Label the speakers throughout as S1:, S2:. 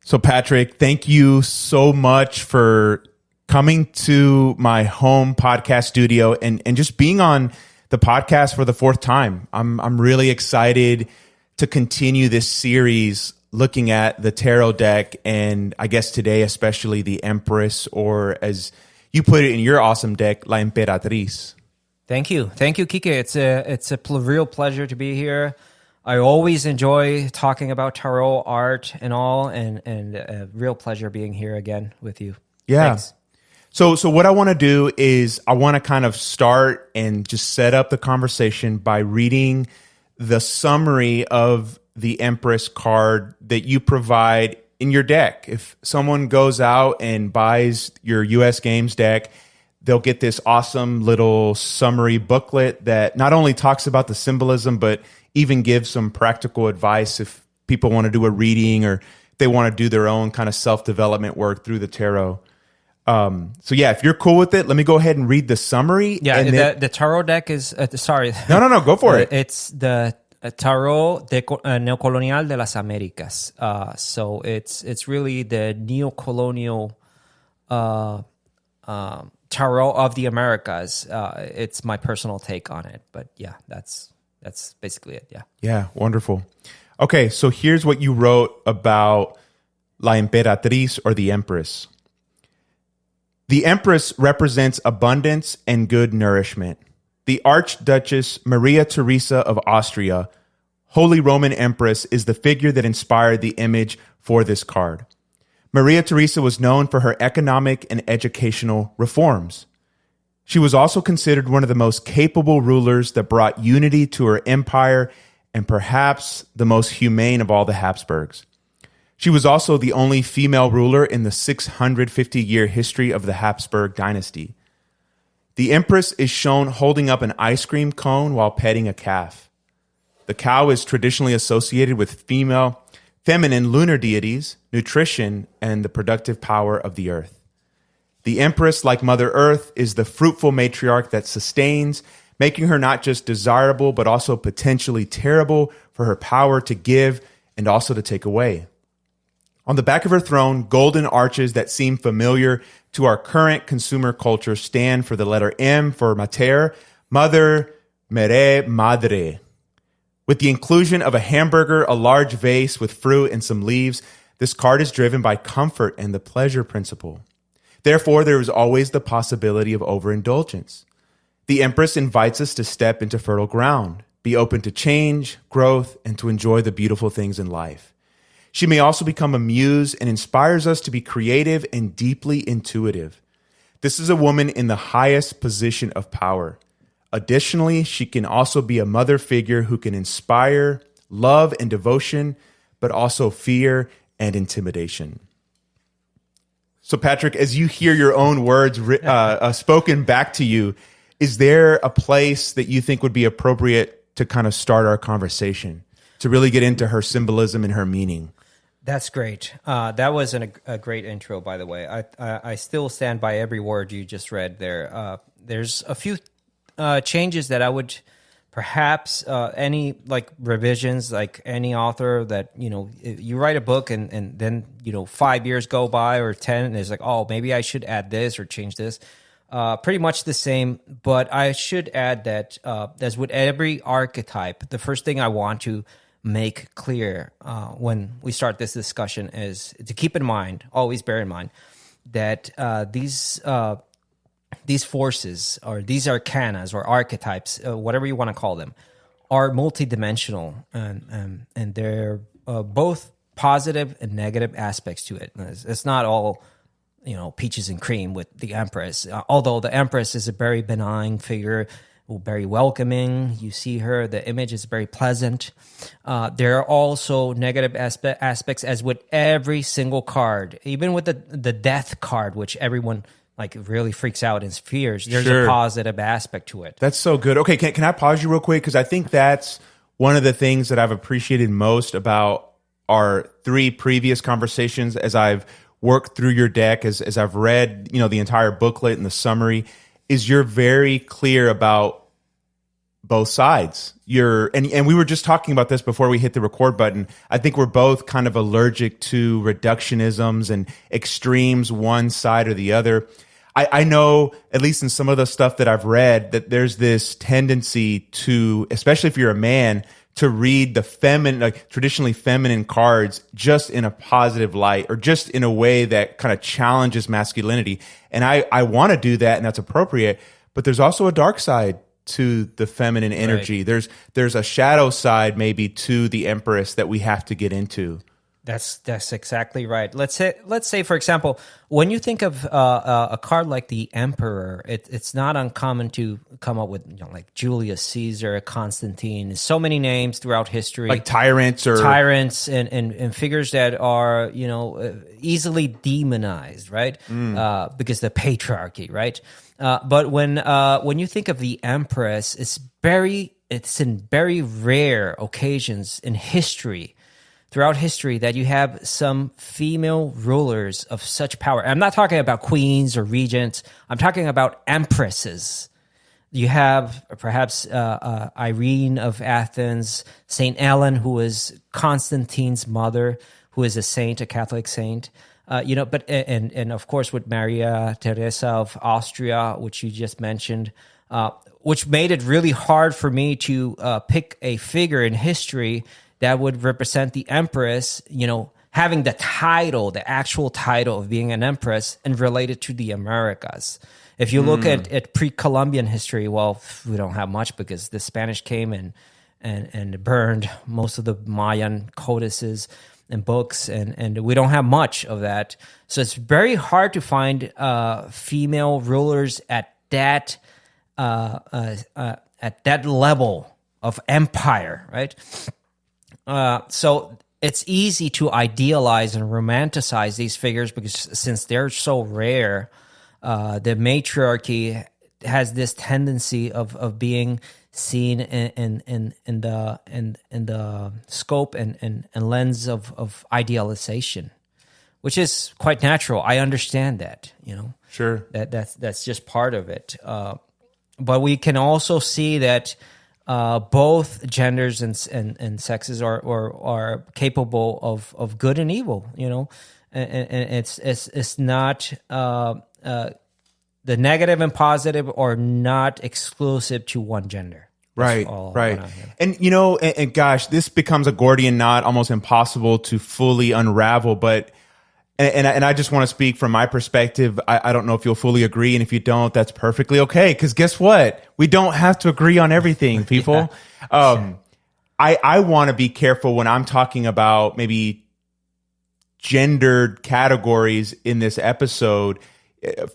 S1: So Patrick, thank you so much for coming to my home podcast studio and just being on the podcast for the fourth time. I'm really excited to continue this series looking at the tarot deck, and I guess today especially the Empress, or as you put it in your awesome deck, La Emperatriz.
S2: Thank you, Kike. It's a real pleasure to be here. I always enjoy talking about tarot, art, and all, and a real pleasure being here again with you.
S1: Yeah.
S2: Thanks.
S1: So what I want to do is I want to kind of start and just set up the conversation by reading the summary of the Empress card that you provide in your deck. If someone goes out and buys your US Games deck, they'll get this awesome little summary booklet that not only talks about the symbolism, but even gives some practical advice if people want to do a reading or they want to do their own kind of self-development work through the tarot. So yeah, if you're cool with it, let me go ahead and read the summary.
S2: Yeah,
S1: and
S2: the tarot deck is, sorry.
S1: No, go for it.
S2: It's the Tarot Neocolonial de las Americas. So it's really the neo-colonial tarot of the Americas. It's my personal take on it, but yeah, that's basically it.
S1: Yeah, wonderful. Okay, so here's what you wrote about La Emperatriz, or the Empress. The Empress represents abundance and good nourishment. The Archduchess Maria Theresa of Austria, Holy Roman Empress, is the figure that inspired the image for this card. Maria Theresa was known for her economic and educational reforms. She was also considered one of the most capable rulers that brought unity to her empire, and perhaps the most humane of all the Habsburgs. She was also the only female ruler in the 650-year history of the Habsburg dynasty. The Empress is shown holding up an ice cream cone while petting a calf. The cow is traditionally associated with feminine lunar deities, nutrition, and the productive power of the earth. The Empress, like Mother Earth, is the fruitful matriarch that sustains, making her not just desirable, but also potentially terrible for her power to give and also to take away. On the back of her throne, golden arches that seem familiar to our current consumer culture stand for the letter M for mater, mother, mere, madre. With the inclusion of a hamburger, a large vase with fruit, and some leaves, this card is driven by comfort and the pleasure principle. Therefore, there is always the possibility of overindulgence. The Empress invites us to step into fertile ground, be open to change, growth, and to enjoy the beautiful things in life. She may also become a muse and inspires us to be creative and deeply intuitive. This is a woman in the highest position of power. Additionally, she can also be a mother figure who can inspire love and devotion, but also fear and intimidation. So Patrick, as you hear your own words spoken back to you, is there a place that you think would be appropriate to kind of start our conversation, to really get into her symbolism and her meaning?
S2: That's great. That was a great intro, by the way. I still stand by every word you just read there. There's a few changes that I would perhaps any like revisions, like any author that, you write a book and then, 5 years go by or 10 and it's like, oh, maybe I should add this or change this. Pretty much the same, but I should add that as with every archetype, the first thing I want to make clear when we start this discussion is to keep in mind, always bear in mind, that these forces or these arcanas or archetypes, whatever you want to call them, are multidimensional and they're both positive and negative aspects to it. It's not all, peaches and cream with the Empress, although the Empress is a very benign figure, very welcoming. You see her, the image is very pleasant. There are also negative aspects, as with every single card, even with the death card, which everyone really freaks out and fears. There's a positive aspect to it.
S1: That's so good. Okay, can I pause you real quick? Because I think that's one of the things that I've appreciated most about our 3 previous conversations as I've worked through your deck, as I've read, the entire booklet and the summary, is you're very clear about both sides. And we were just talking about this before we hit the record button. I think we're both kind of allergic to reductionisms and extremes, one side or the other. I know, at least in some of the stuff that I've read, that there's this tendency to, especially if you're a man, to read the feminine, like traditionally feminine cards just in a positive light or just in a way that kind of challenges masculinity. And I want to do that, and that's appropriate. But there's also a dark side to the feminine energy. Right. There's a shadow side maybe to the Empress that we have to get into.
S2: That's exactly right. Let's say, for example, when you think of a card like the Emperor, it's not uncommon to come up with like Julius Caesar, Constantine, so many names throughout history,
S1: like tyrants
S2: and figures that are easily demonized, right? Because the patriarchy, right? But when you think of the Empress, it's in very rare occasions in history. Throughout history, that you have some female rulers of such power. I'm not talking about queens or regents. I'm talking about empresses. You have perhaps Irene of Athens, Saint Ellen, who is Constantine's mother, who is a saint, a Catholic saint. But of course with Maria Teresa of Austria, which you just mentioned, which made it really hard for me to pick a figure in history that would represent the Empress, having the actual title of being an Empress and related to the Americas. If you look at pre-Columbian history, well, we don't have much because the Spanish came and burned most of the Mayan codices and books, and we don't have much of that. So it's very hard to find female rulers at that level of empire, right? So it's easy to idealize and romanticize these figures because since they're so rare, the matriarchy has this tendency of being seen in the scope and lens of idealization, which is quite natural. I understand that,
S1: Sure.
S2: That's just part of it. But we can also see that both genders and sexes are capable of good and evil, and it's not the negative and positive are not exclusive to one gender.
S1: Right. And gosh, this becomes a Gordian knot, almost impossible to fully unravel, but And I just want to speak from my perspective. I don't know if you'll fully agree, and if you don't, that's perfectly okay. Because guess what? We don't have to agree on everything, people. I want to be careful when I'm talking about maybe gendered categories in this episode,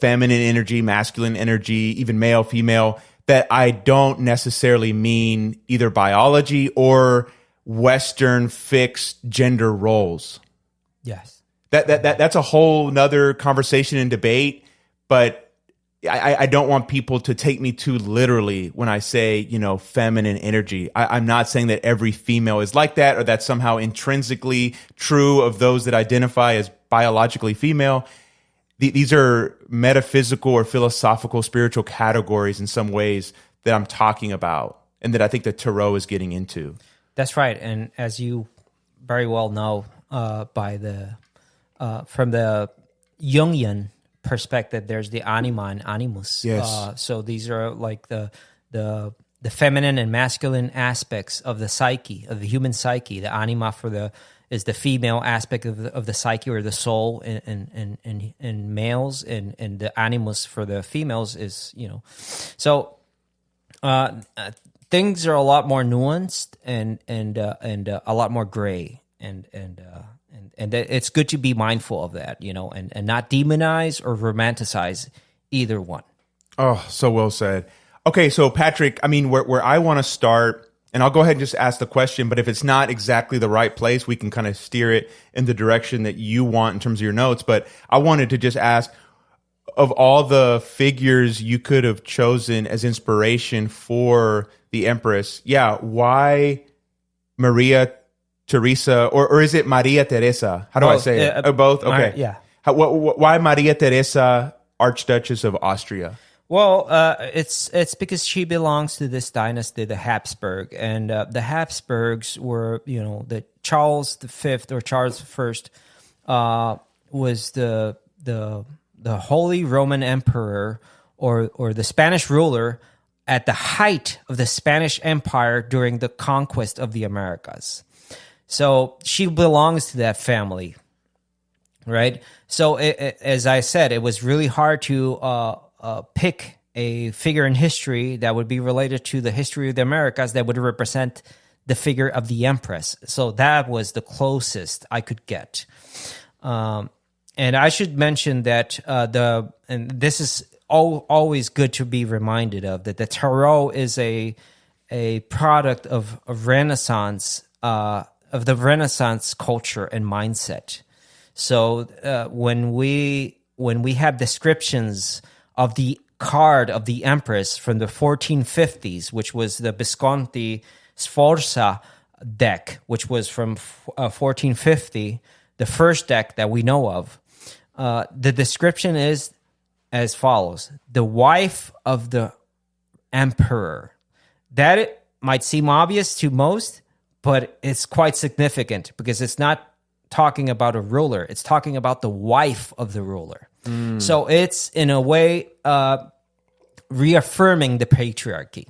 S1: feminine energy, masculine energy, even male, female, that I don't necessarily mean either biology or Western fixed gender roles.
S2: Yes.
S1: That's a whole nother conversation and debate, but I don't want people to take me too literally when I say, feminine energy. I'm not saying that every female is like that or that's somehow intrinsically true of those that identify as biologically female. These are metaphysical or philosophical, spiritual categories in some ways that I'm talking about and that I think that Tarot is getting into.
S2: That's right. And as you very well know, from the Jungian perspective, there's the anima and animus.
S1: Yes.
S2: So these are like the feminine and masculine aspects of the psyche, of the human psyche. The anima is the female aspect of the psyche or the soul in males, and the animus for the females is, So things are a lot more nuanced and a lot more gray and it's good to be mindful of that, and not demonize or romanticize either one.
S1: Oh, so well said. Okay, so Patrick, where I want to start, and I'll go ahead and just ask the question, but if it's not exactly the right place, we can kind of steer it in the direction that you want in terms of your notes. But I wanted to just ask, of all the figures you could have chosen as inspiration for the Empress, why Maria Teresa, or is it Maria Teresa? How do I say it? Both? Okay.
S2: Yeah.
S1: Why Maria Teresa, Archduchess of Austria?
S2: Well, it's because she belongs to this dynasty, the Habsburg, and the Habsburgs were, the Charles V or Charles I was the Holy Roman Emperor or the Spanish ruler at the height of the Spanish Empire during the conquest of the Americas. So she belongs to that family, right? So as I said, it was really hard to pick a figure in history that would be related to the history of the Americas that would represent the figure of the Empress. So that was the closest I could get. And I should mention that and this is always good to be reminded of, that the tarot is a product of Renaissance, of the Renaissance culture and mindset. So when we have descriptions of the card of the Empress from the 1450s, which was the Visconti Sforza deck, which was from 1450, the first deck that we know of, the description is as follows: the wife of the emperor. That it might seem obvious to most, but it's quite significant because it's not talking about a ruler. It's talking about the wife of the ruler. So it's, in a way, reaffirming the patriarchy.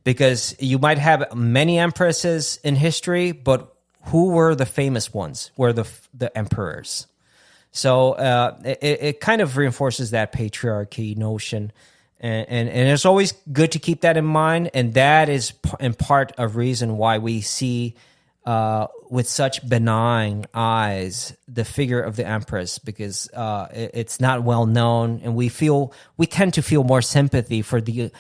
S2: Because you might have many empresses in history, but who were the famous ones? Were the emperors. So it kind of reinforces that patriarchy notion. And it's always good to keep that in mind. And that is in part a reason why we see with such benign eyes the figure of the Empress, because it's not well known, and we tend to feel more sympathy for the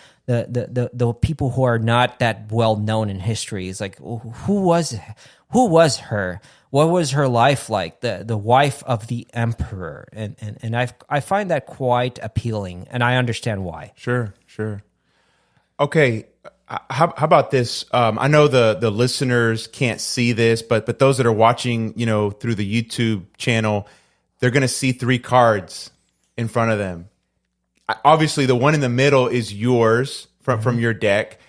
S2: people who are not that well known in history. It's like, who was her? What was her life like? The wife of the emperor, and I find that quite appealing, and I understand why.
S1: Sure. Okay. How about this? I know the listeners can't see this, but those that are watching, through the YouTube channel, they're going to see 3 cards in front of them. Obviously, the one in the middle is yours from your deck.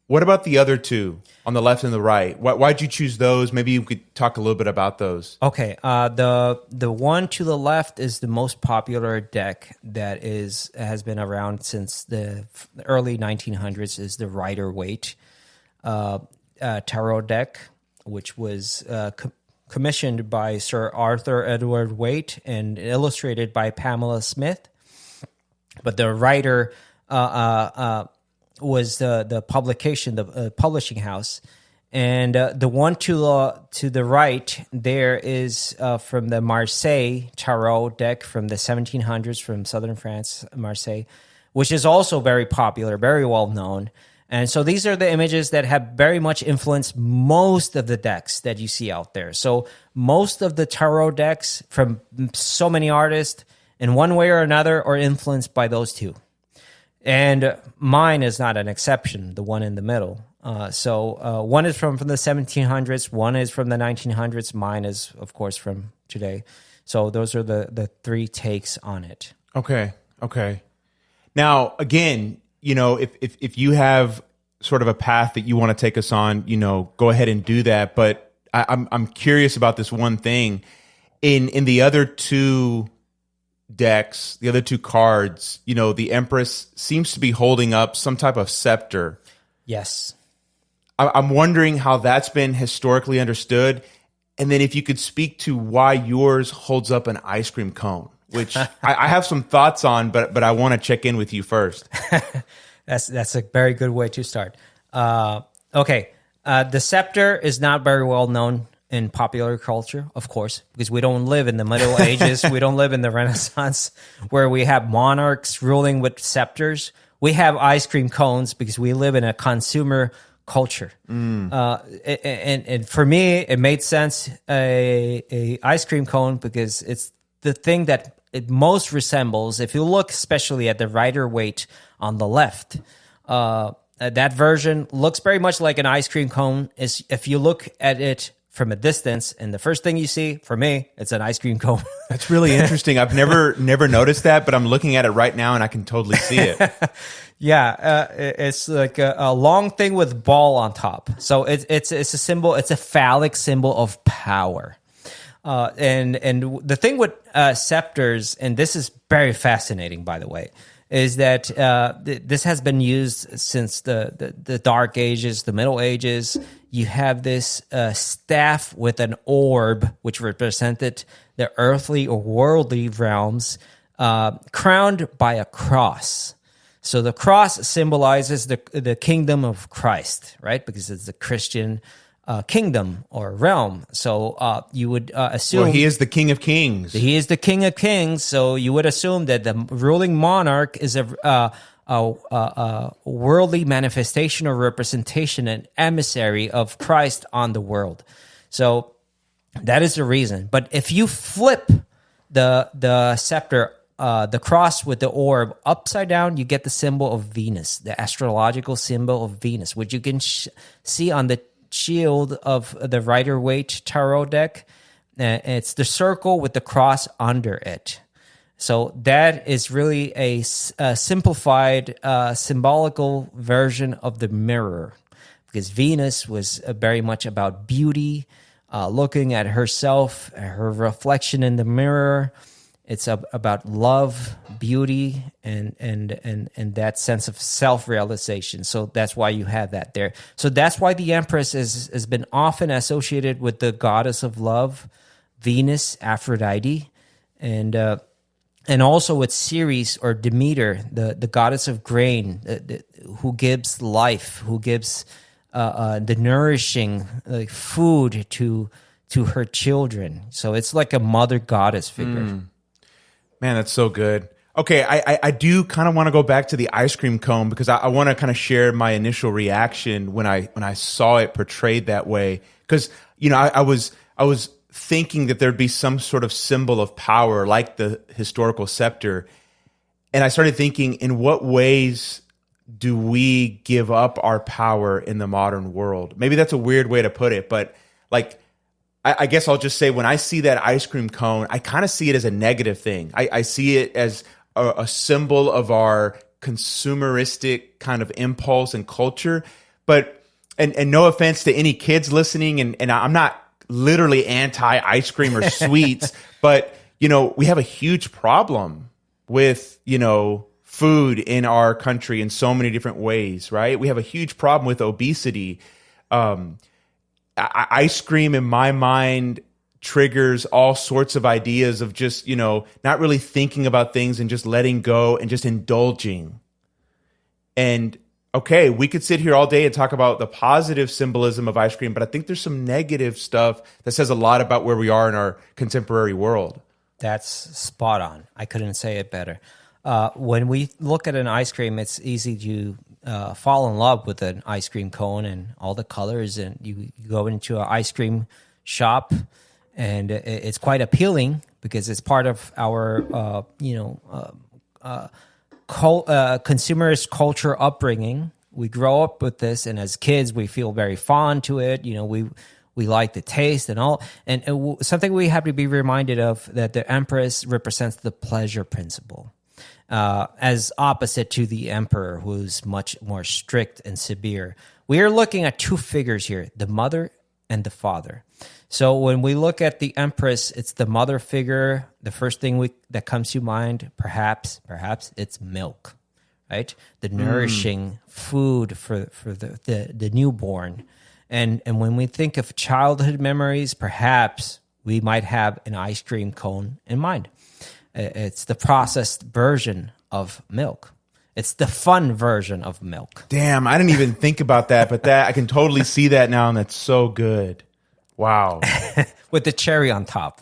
S1: What about the other 2 on the left and the right? Why'd you choose those? Maybe you could talk a little bit about those.
S2: Okay. The one to the left is the most popular deck that has been around since the early 1900s. Is the Rider-Waite tarot deck, which was commissioned by Sir Arthur Edward Waite and illustrated by Pamela Smith. But the Rider was the publication, the publishing house, and the one to the right there is from the Marseille tarot deck from the 1700s from southern France, Marseille, which is also very popular, very well known. And so these are the images that have very much influenced most of the decks that you see out there. So most of the tarot decks from so many artists, in one way or another, are influenced by those 2. And mine is not an exception, the one in the middle. So one is from the 1700s, one is from the 1900s, mine is, of course, from today. So those are the 3 takes on it. Okay.
S1: Now, again, if you have sort of a path that you want to take us on, go ahead and do that. But I'm curious about this one thing. In the other 2 decks, the other 2 cards, the Empress seems to be holding up some type of scepter.
S2: Yes.
S1: I'm wondering how that's been historically understood. And then if you could speak to why yours holds up an ice cream cone, which I have some thoughts on, but I want to check in with you first.
S2: That's a very good way to start. Okay. The scepter is not very well known in popular culture, of course, because we don't live in the Middle Ages. We don't live in the Renaissance where we have monarchs ruling with scepters. We have ice cream cones because we live in a consumer culture. And for me, it made sense, a ice cream cone, because it's the thing that it most resembles. If you look especially at the Rider-Waite on the left, that version looks very much like an ice cream cone. If you look at it from a distance, and the first thing you see, for me, it's an ice cream cone.
S1: That's really interesting. I've never noticed that, but I'm looking at it right now and I can totally see it.
S2: Yeah, it's like a long thing with ball on top. So it's a symbol. It's a phallic symbol of power. And the thing with scepters, and this is very fascinating, by the way, is that this has been used since the Dark Ages, the Middle Ages. You have this staff with an orb, which represented the earthly or worldly realms, crowned by a cross. So the cross symbolizes the kingdom of Christ, right? Because it's the Christian kingdom or realm. So you would assume...
S1: Well, he is the King of Kings.
S2: He is the King of Kings, so you would assume that the ruling monarch is a worldly manifestation or representation, an emissary of Christ on the world. So that is the reason. But if you flip the scepter, the cross with the orb upside down, you get the symbol of Venus, the astrological symbol of Venus, which you can see on the shield of the Rider-Waite tarot deck. It's the circle with the cross under it. So that is really a simplified, symbolical version of the mirror, because Venus was very much about beauty, looking at herself, her reflection in the mirror. It's about love, beauty, and that sense of self-realization. So that's why you have that there. So that's why the Empress has been often associated with the goddess of love, Venus, Aphrodite, and also with Ceres or Demeter, the goddess of grain, who gives life, who gives the nourishing food to her children. So it's like a mother goddess figure.
S1: Man, that's so good. Okay, I do kind of want to go back to the ice cream cone, because I want to kind of share my initial reaction when I saw it portrayed that way. Because I was thinking that there'd be some sort of symbol of power like the historical scepter, and I started thinking, in what ways do we give up our power in the modern world? Maybe that's a weird way to put it, but like, I guess I'll just say, when I see that ice cream cone, I kind of see it as a negative thing. I see it as a symbol of our consumeristic kind of impulse and culture. But, and no offense to any kids listening, and I'm not literally anti ice cream or sweets, but, we have a huge problem with, food in our country in so many different ways, right? We have a huge problem with obesity. Ice cream, in my mind, triggers all sorts of ideas of just, not really thinking about things and just letting go and just indulging. And okay, we could sit here all day and talk about the positive symbolism of ice cream, but I think there's some negative stuff that says a lot about where we are in our contemporary world.
S2: That's spot on. I couldn't say it better. When we look at an ice cream, it's easy to fall in love with an ice cream cone and all the colors, and you go into an ice cream shop, and it's quite appealing because it's part of our consumerist culture upbringing. We grow up with this, and as kids we feel very fond to it. We like the taste and all, and something we have to be reminded of, that the Empress represents the pleasure principle, as opposite to the emperor, who's much more strict and severe. We are looking at two figures here, the mother and the father. So when we look at the Empress, it's the mother figure. The first thing that comes to mind, perhaps it's milk, right? The nourishing food for the newborn. And when we think of childhood memories, perhaps we might have an ice cream cone in mind. It's the processed version of milk. It's the fun version of milk.
S1: Damn, I didn't even think about that, but I can totally see that now, and that's so good. Wow.
S2: With the cherry on top.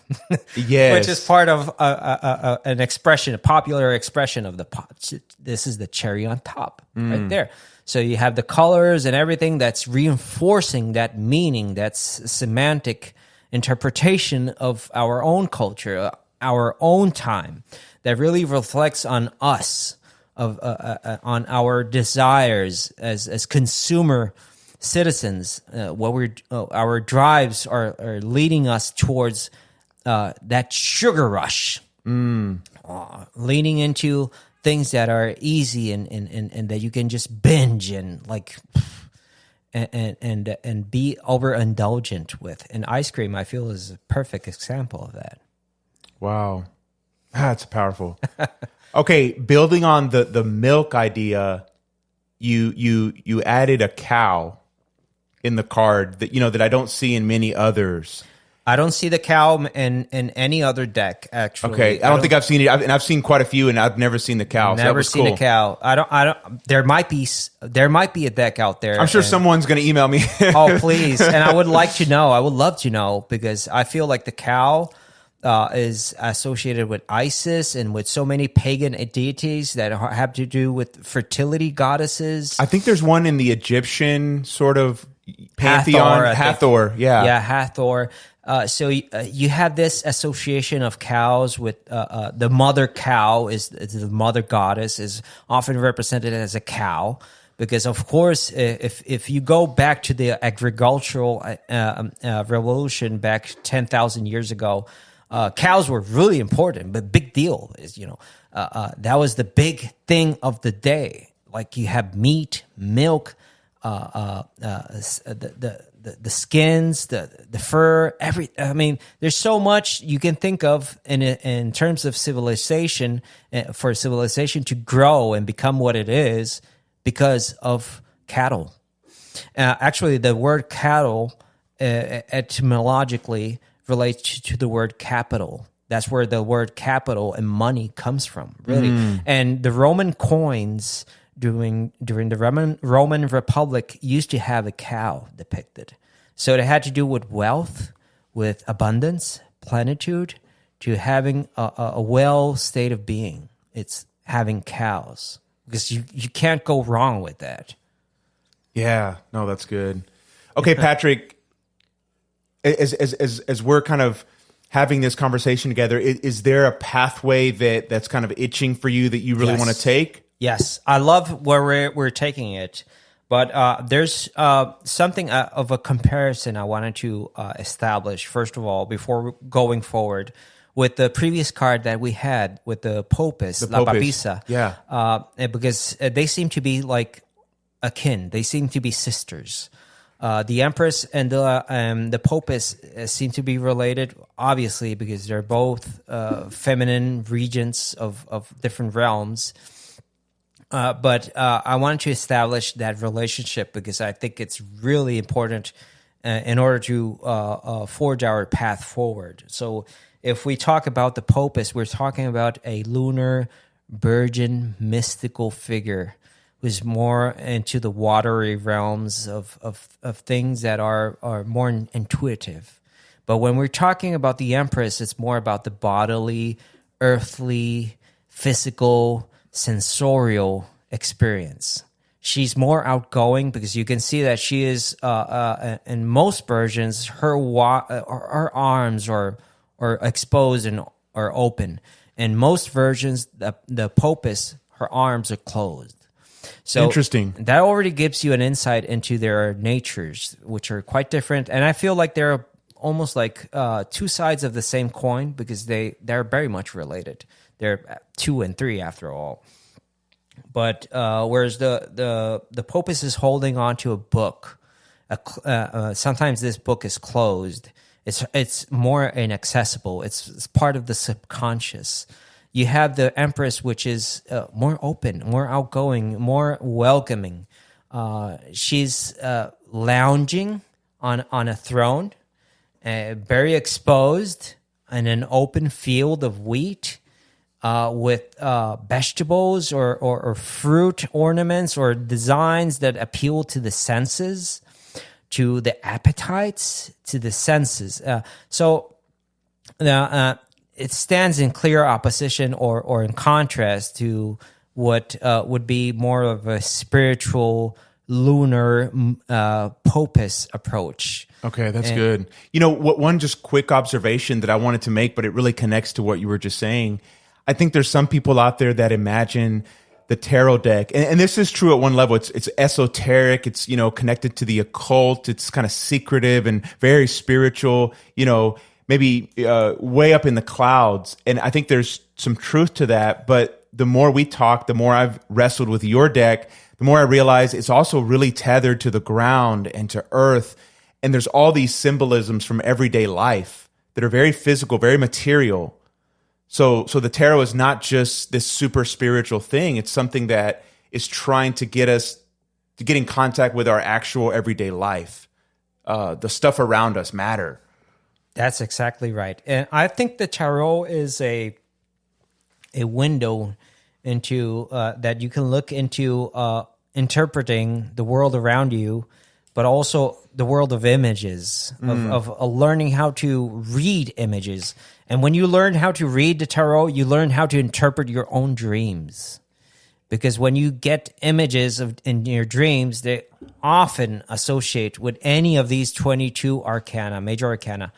S1: Yes.
S2: Which is part of an expression, a popular expression of the pop. This is the cherry on top, right there. So you have the colors and everything that's reinforcing that meaning, that's semantic interpretation of our own culture, our own time, that really reflects on us, on our desires as consumer citizens, our drives are leading us towards that sugar rush, leaning into things that are easy and that you can just binge and like and be overindulgent with. And ice cream, I feel, is a perfect example of that.
S1: Wow, that's powerful. Okay, building on the milk idea, you added a cow in the card that I don't see in many others.
S2: I don't see the cow in any other deck, actually.
S1: Okay, I don't think I've seen it, and I've seen quite a few, and I've never seen the cow.
S2: Never seen
S1: cool.
S2: a cow. I don't. There might be a deck out there.
S1: I'm sure someone's going to email me.
S2: Oh, please! And I would like to know. I would love to know, because I feel like the cow is associated with Isis and with so many pagan deities that have to do with fertility goddesses.
S1: I think there's one in the Egyptian sort of pantheon. Hathor, yeah.
S2: Yeah, Hathor. So you have this association of cows with the mother cow is the mother goddess, is often represented as a cow, because of course if you go back to the agricultural revolution back 10,000 years ago, cows were really important, but big deal is that was the big thing of the day. Like you have meat, milk, the skins, the fur, there's so much you can think of in terms of civilization, for civilization to grow and become what it is because of cattle. Actually, the word cattle etymologically relates to the word capital. That's where the word capital and money comes from, really. And the Roman coins during the Roman Republic used to have a cow depicted. So it had to do with wealth, with abundance, plenitude, to having a well state of being. It's having cows, because you can't go wrong with that.
S1: Yeah, no, that's good. Okay, Patrick, as we're kind of having this conversation together, is there a pathway that's kind of itching for you that you really want to take?
S2: Yes, I love where we're taking it, but there's something of a comparison I wanted to establish, first of all, before going forward, with the previous card that we had with the Popis, La Papisa.
S1: Yeah.
S2: Because they seem to be like akin. They seem to be sisters. The Empress and the Popis seem to be related, obviously, because they're both feminine regents of different realms. But I wanted to establish that relationship because I think it's really important in order to forge our path forward. So if we talk about the Popis, we're talking about a lunar, virgin, mystical figure who's more into the watery realms of things that are more intuitive. But when we're talking about the Empress, it's more about the bodily, earthly, physical, sensorial experience. She's more outgoing because you can see that she is, in most versions, her arms are exposed and are open. In most versions, the Popis, her arms are closed. So
S1: interesting.
S2: That already gives you an insight into their natures, which are quite different. And I feel like they're almost like two sides of the same coin because they're very much related. They're 2 and 3 after all. But whereas the Popis is holding on to a book, sometimes this book is closed. It's more inaccessible. It's part of the subconscious. You have the Empress, which is more open, more outgoing, more welcoming. She's lounging on a throne, very exposed in an open field of wheat, with vegetables or fruit ornaments or designs that appeal to the senses, to the appetites, to the senses. So it stands in clear opposition or in contrast to what would be more of a spiritual, lunar, Popis approach.
S1: Okay, that's good. One just quick observation that I wanted to make, but it really connects to what you were just saying. I think there's some people out there that imagine the tarot deck, and this is true at one level. It's esoteric. It's, connected to the occult. It's kind of secretive and very spiritual, maybe way up in the clouds. And I think there's some truth to that. But the more we talk, the more I've wrestled with your deck, the more I realize it's also really tethered to the ground and to earth. And there's all these symbolisms from everyday life that are very physical, very material. So the tarot is not just this super spiritual thing. It's something that is trying to get us to get in contact with our actual everyday life. The stuff around us matter.
S2: That's exactly right. And I think the tarot is a window into that you can look into interpreting the world around you, but also the world of images, of learning how to read images. And when you learn how to read the tarot, you learn how to interpret your own dreams. Because when you get images in your dreams, they often associate with any of these 22 arcana, major arcana.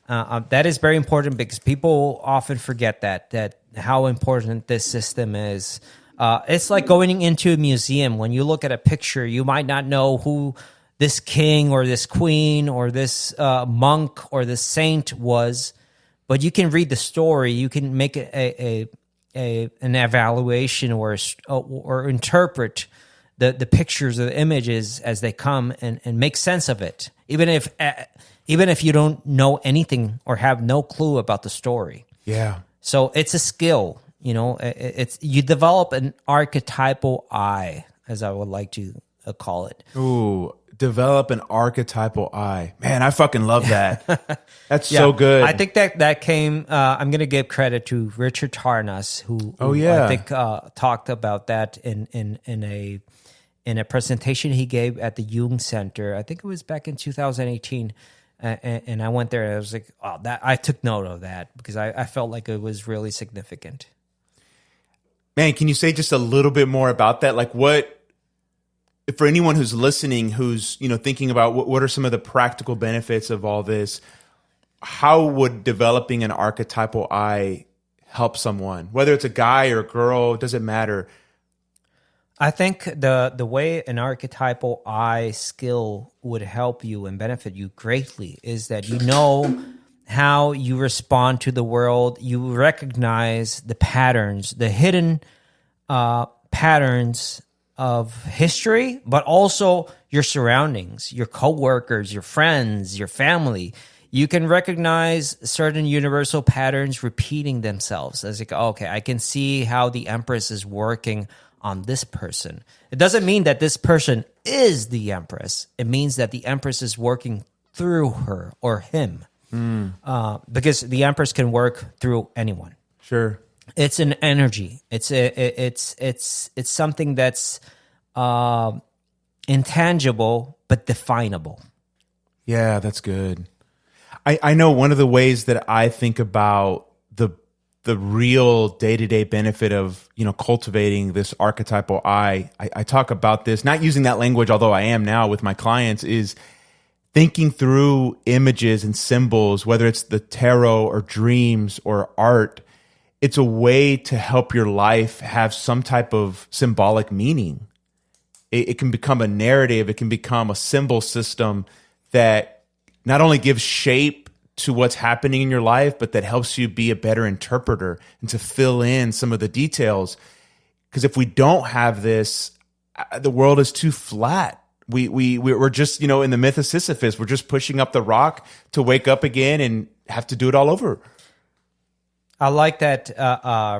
S2: That is very important because people often forget that how important this system is. It's like going into a museum. When you look at a picture, you might not know who this king or this queen or this monk or this saint was, but you can read the story. You can make an evaluation or interpret the pictures or the images as they come and make sense of it, even if you don't know anything or have no clue about the story.
S1: Yeah.
S2: So it's a skill. You develop an archetypal eye, as I would like to call it.
S1: Ooh. Develop an archetypal eye. Man, I fucking love that. That's so good.
S2: I think that came, I'm going to give credit to Richard Tarnas, who I think talked about that in a presentation he gave at the Jung Center. I think it was back in 2018. And I went there and I was like, oh, I took note of that because I felt like it was really significant.
S1: Man, can you say just a little bit more about that? Like for anyone who's listening, who's thinking about what are some of the practical benefits of all this, how would developing an archetypal eye help someone? Whether it's a guy or a girl, it doesn't matter.
S2: I think the way an archetypal eye skill would help you and benefit you greatly is that you know how you respond to the world. You recognize the patterns, the hidden patterns of history, but also your surroundings, your coworkers, your friends, your family. You can recognize certain universal patterns repeating themselves. As like, okay, I can see how the Empress is working on this person. It doesn't mean that this person is the Empress. It means that the Empress is working through her or him. Because the Empress can work through anyone.
S1: Sure.
S2: It's an energy. It's something that's intangible but definable.
S1: Yeah, that's good. I know one of the ways that I think about the real day-to-day benefit of cultivating this archetypal eye. I talk about this, not using that language, although I am now with my clients, is thinking through images and symbols, whether it's the tarot or dreams or art. It's a way to help your life have some type of symbolic meaning. It can become a narrative. It can become a symbol system that not only gives shape to what's happening in your life, but that helps you be a better interpreter and to fill in some of the details. Because if we don't have this, the world is too flat. We're just, in the myth of Sisyphus, we're just pushing up the rock to wake up again and have to do it all over.
S2: I like that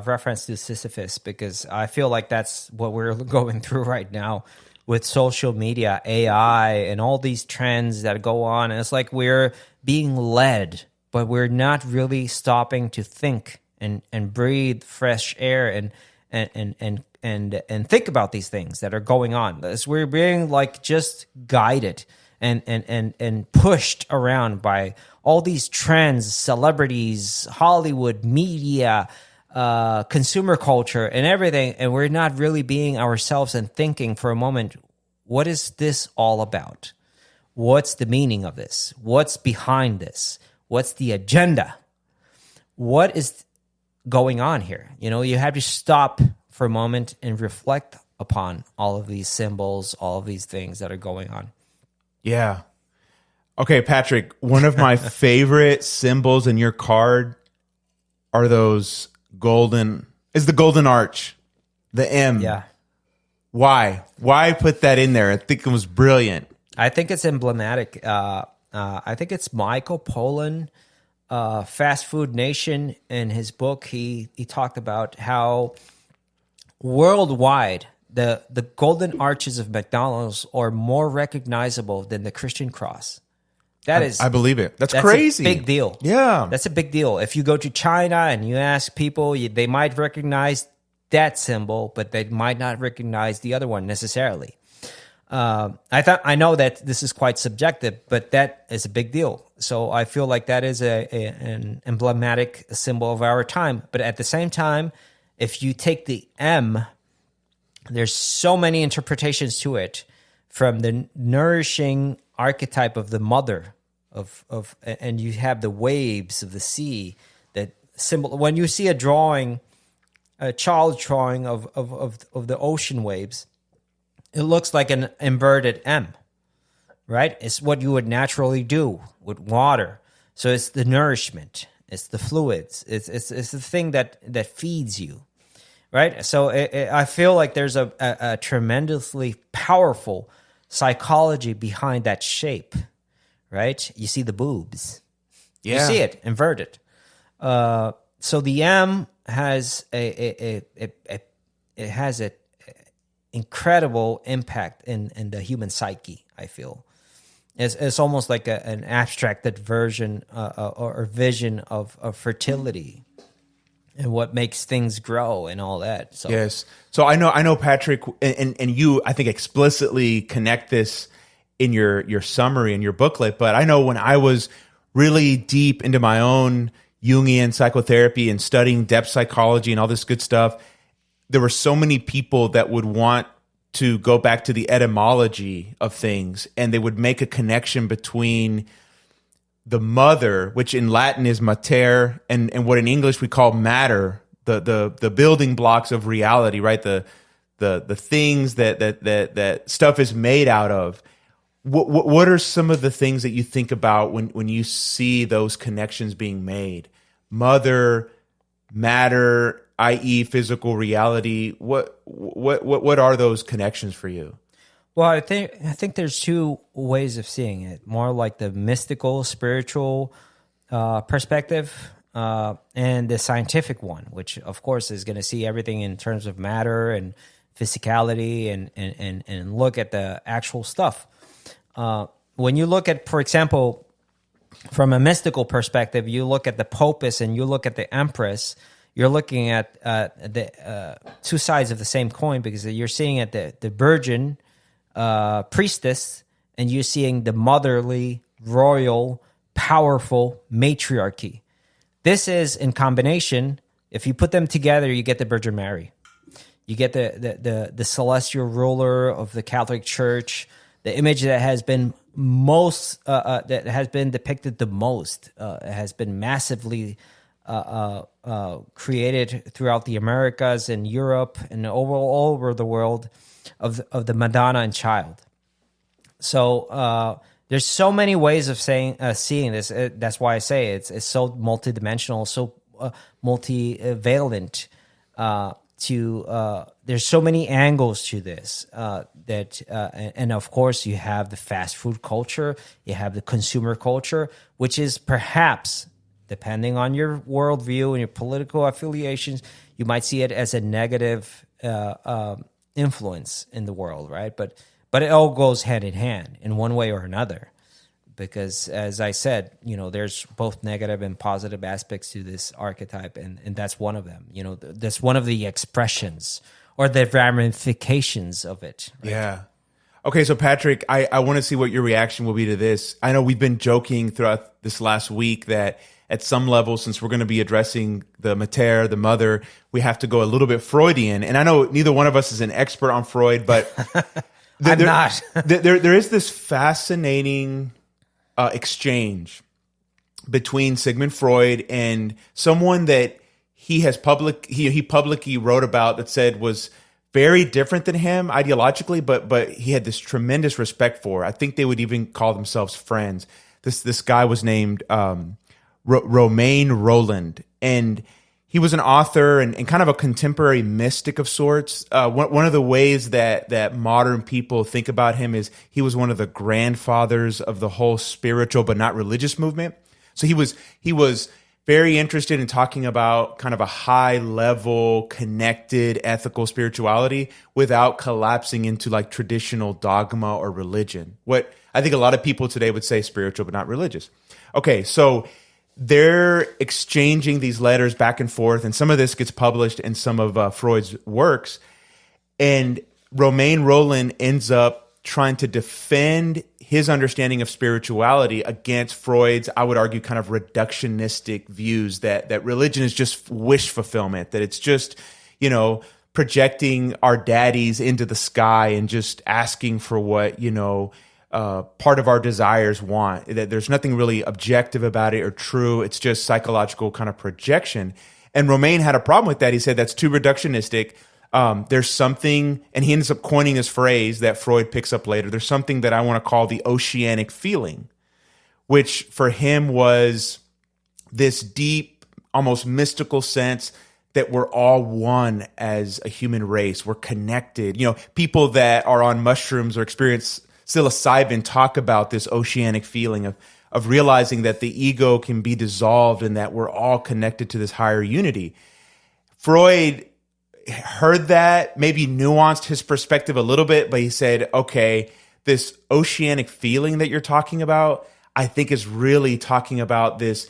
S2: reference to Sisyphus because I feel like that's what we're going through right now with social media, AI, and all these trends that go on. And it's like we're being led, but we're not really stopping to think and breathe fresh air and think about these things that are going on. We're being like just guided and pushed around by all these trends, celebrities, Hollywood, media, consumer culture, and everything. And we're not really being ourselves and thinking for a moment, what is this all about? What's the meaning of this? What's behind this? What's the agenda? What is going on here? You have to stop for a moment and reflect upon all of these symbols, all of these things that are going on.
S1: Yeah. Okay, Patrick, one of my favorite symbols in your card are those the golden arch, the M.
S2: Yeah.
S1: Why? Why put that in there? I think it was brilliant.
S2: I think it's emblematic. I think it's Michael Pollan, Fast Food Nation. In his book, he talked about how worldwide the golden arches of McDonald's are more recognizable than the Christian cross. I believe it. That's crazy.
S1: A
S2: big deal.
S1: Yeah.
S2: That's a big deal. If you go to China and you ask people, they might recognize that symbol, but they might not recognize the other one necessarily. I know that this is quite subjective, but that is a big deal. So I feel like that is an emblematic symbol of our time. But at the same time, if you take the M, there's so many interpretations to it, from the nourishing archetype of the mother and you have the waves of the sea that symbol. When you see a child drawing of the ocean waves, it looks like an inverted M, right? It's what you would naturally do with water. So it's the nourishment, it's the fluids, it's the thing that feeds you, right? So I feel like there's a tremendously powerful psychology behind that shape, right? You see the boobs, you see it inverted. So the M has it has an incredible impact in the human psyche. I feel it's almost like an abstracted version or vision of fertility and what makes things grow and all that. So
S1: yes. So I know Patrick and you, I think, explicitly connect this in your summary in your booklet. But I know when I was really deep into my own Jungian psychotherapy and studying depth psychology and all this good stuff, there were so many people that would want to go back to the etymology of things, and they would make a connection between the mother, which in Latin is mater, and what in English we call matter, the building blocks of reality, right? The things that stuff is made out of. What are some of the things that you think about when you see those connections being made? Mother, matter, i.e., physical reality. What are those connections for you?
S2: Well, I think there's two ways of seeing it. More like the mystical, spiritual perspective, and the scientific one, which of course is going to see everything in terms of matter and physicality and look at the actual stuff. When you look at, for example, from a mystical perspective, you look at the Popus and you look at the Empress, you're looking at the two sides of the same coin, because you're seeing at the virgin priestess, and you're seeing the motherly, royal, powerful matriarchy. This is in combination. If you put them together, you get the Virgin Mary. You get the celestial ruler of the Catholic Church, the image that has been that has been depicted the most, has been massively created throughout the Americas and Europe and all over the world, of the Madonna and Child. So there's so many ways of seeing this. That's why I say it's so multidimensional, so multivalent. There's so many angles to this and of course you have the fast food culture, you have the consumer culture, which is perhaps, depending on your worldview and your political affiliations, you might see it as a negative influence in the world, right? But it all goes hand in hand in one way or another, because as I said, there's both negative and positive aspects to this archetype, and that's one of them. That's one of the expressions or the ramifications of it. Right?
S1: Yeah. Okay, so Patrick, I want to see what your reaction will be to this. I know we've been joking throughout this last week that at some level, since we're going to be addressing the mater, the mother, we have to go a little bit Freudian. And I know neither one of us is an expert on Freud, but
S2: I'm not.
S1: there is this fascinating exchange between Sigmund Freud and someone that he publicly wrote about that said was very different than him ideologically, but he had this tremendous respect for. I think they would even call themselves friends. This guy was named Romain Rolland, and he was an author and kind of a contemporary mystic of sorts. One of the ways that modern people think about him is he was one of the grandfathers of the whole spiritual but not religious movement. So he was very interested in talking about kind of a high level, connected, ethical spirituality without collapsing into like traditional dogma or religion. What I think a lot of people today would say spiritual but not religious. Okay, so they're exchanging these letters back and forth, and some of this gets published in some of Freud's works. And Romain Rolland ends up trying to defend his understanding of spirituality against Freud's, I would argue, kind of reductionistic views that religion is just wish fulfillment, that it's just, projecting our daddies into the sky and just asking for what, part of our desires want, that there's nothing really objective about it or true. It's just psychological kind of projection. And Romain had a problem with that. He said that's too reductionistic. There's something, and he ends up coining this phrase that Freud picks up later. There's something that I want to call the oceanic feeling, which for him was this deep, almost mystical sense that we're all one as a human race. We're connected. People that are on mushrooms or experience psilocybin talk about this oceanic feeling of realizing that the ego can be dissolved and that we're all connected to this higher unity. Freud heard that, maybe nuanced his perspective a little bit, but he said, okay, this oceanic feeling that you're talking about, I think is really talking about this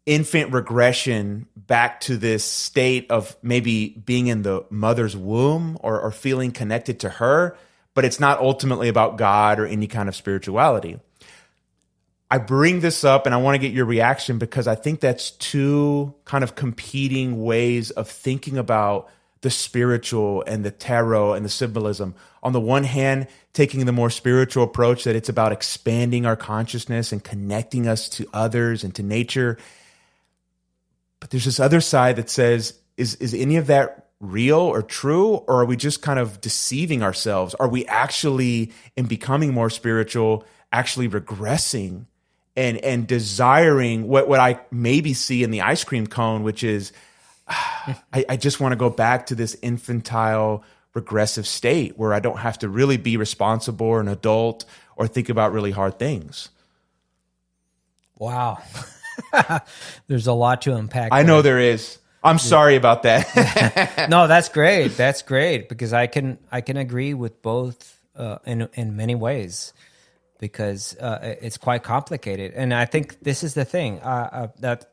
S1: infant regression back to this state of maybe being in the mother's womb or feeling connected to her, but it's not ultimately about God or any kind of spirituality. I bring this up and I want to get your reaction because I think that's two kind of competing ways of thinking about the spiritual and the tarot and the symbolism. On the one hand, taking the more spiritual approach that it's about expanding our consciousness and connecting us to others and to nature. But there's this other side that says, is any of that real or true, or are we just kind of deceiving ourselves? Are we actually, in becoming more spiritual, actually regressing and desiring what I maybe see in the ice cream cone, which is, I just want to go back to this infantile, regressive state where I don't have to really be responsible or an adult or think about really hard things.
S2: Wow. There's a lot to unpack.
S1: I know there is. I'm sorry about that.
S2: No, that's great. That's great because I can agree with both in many ways because it's quite complicated. And I think this is the thing that,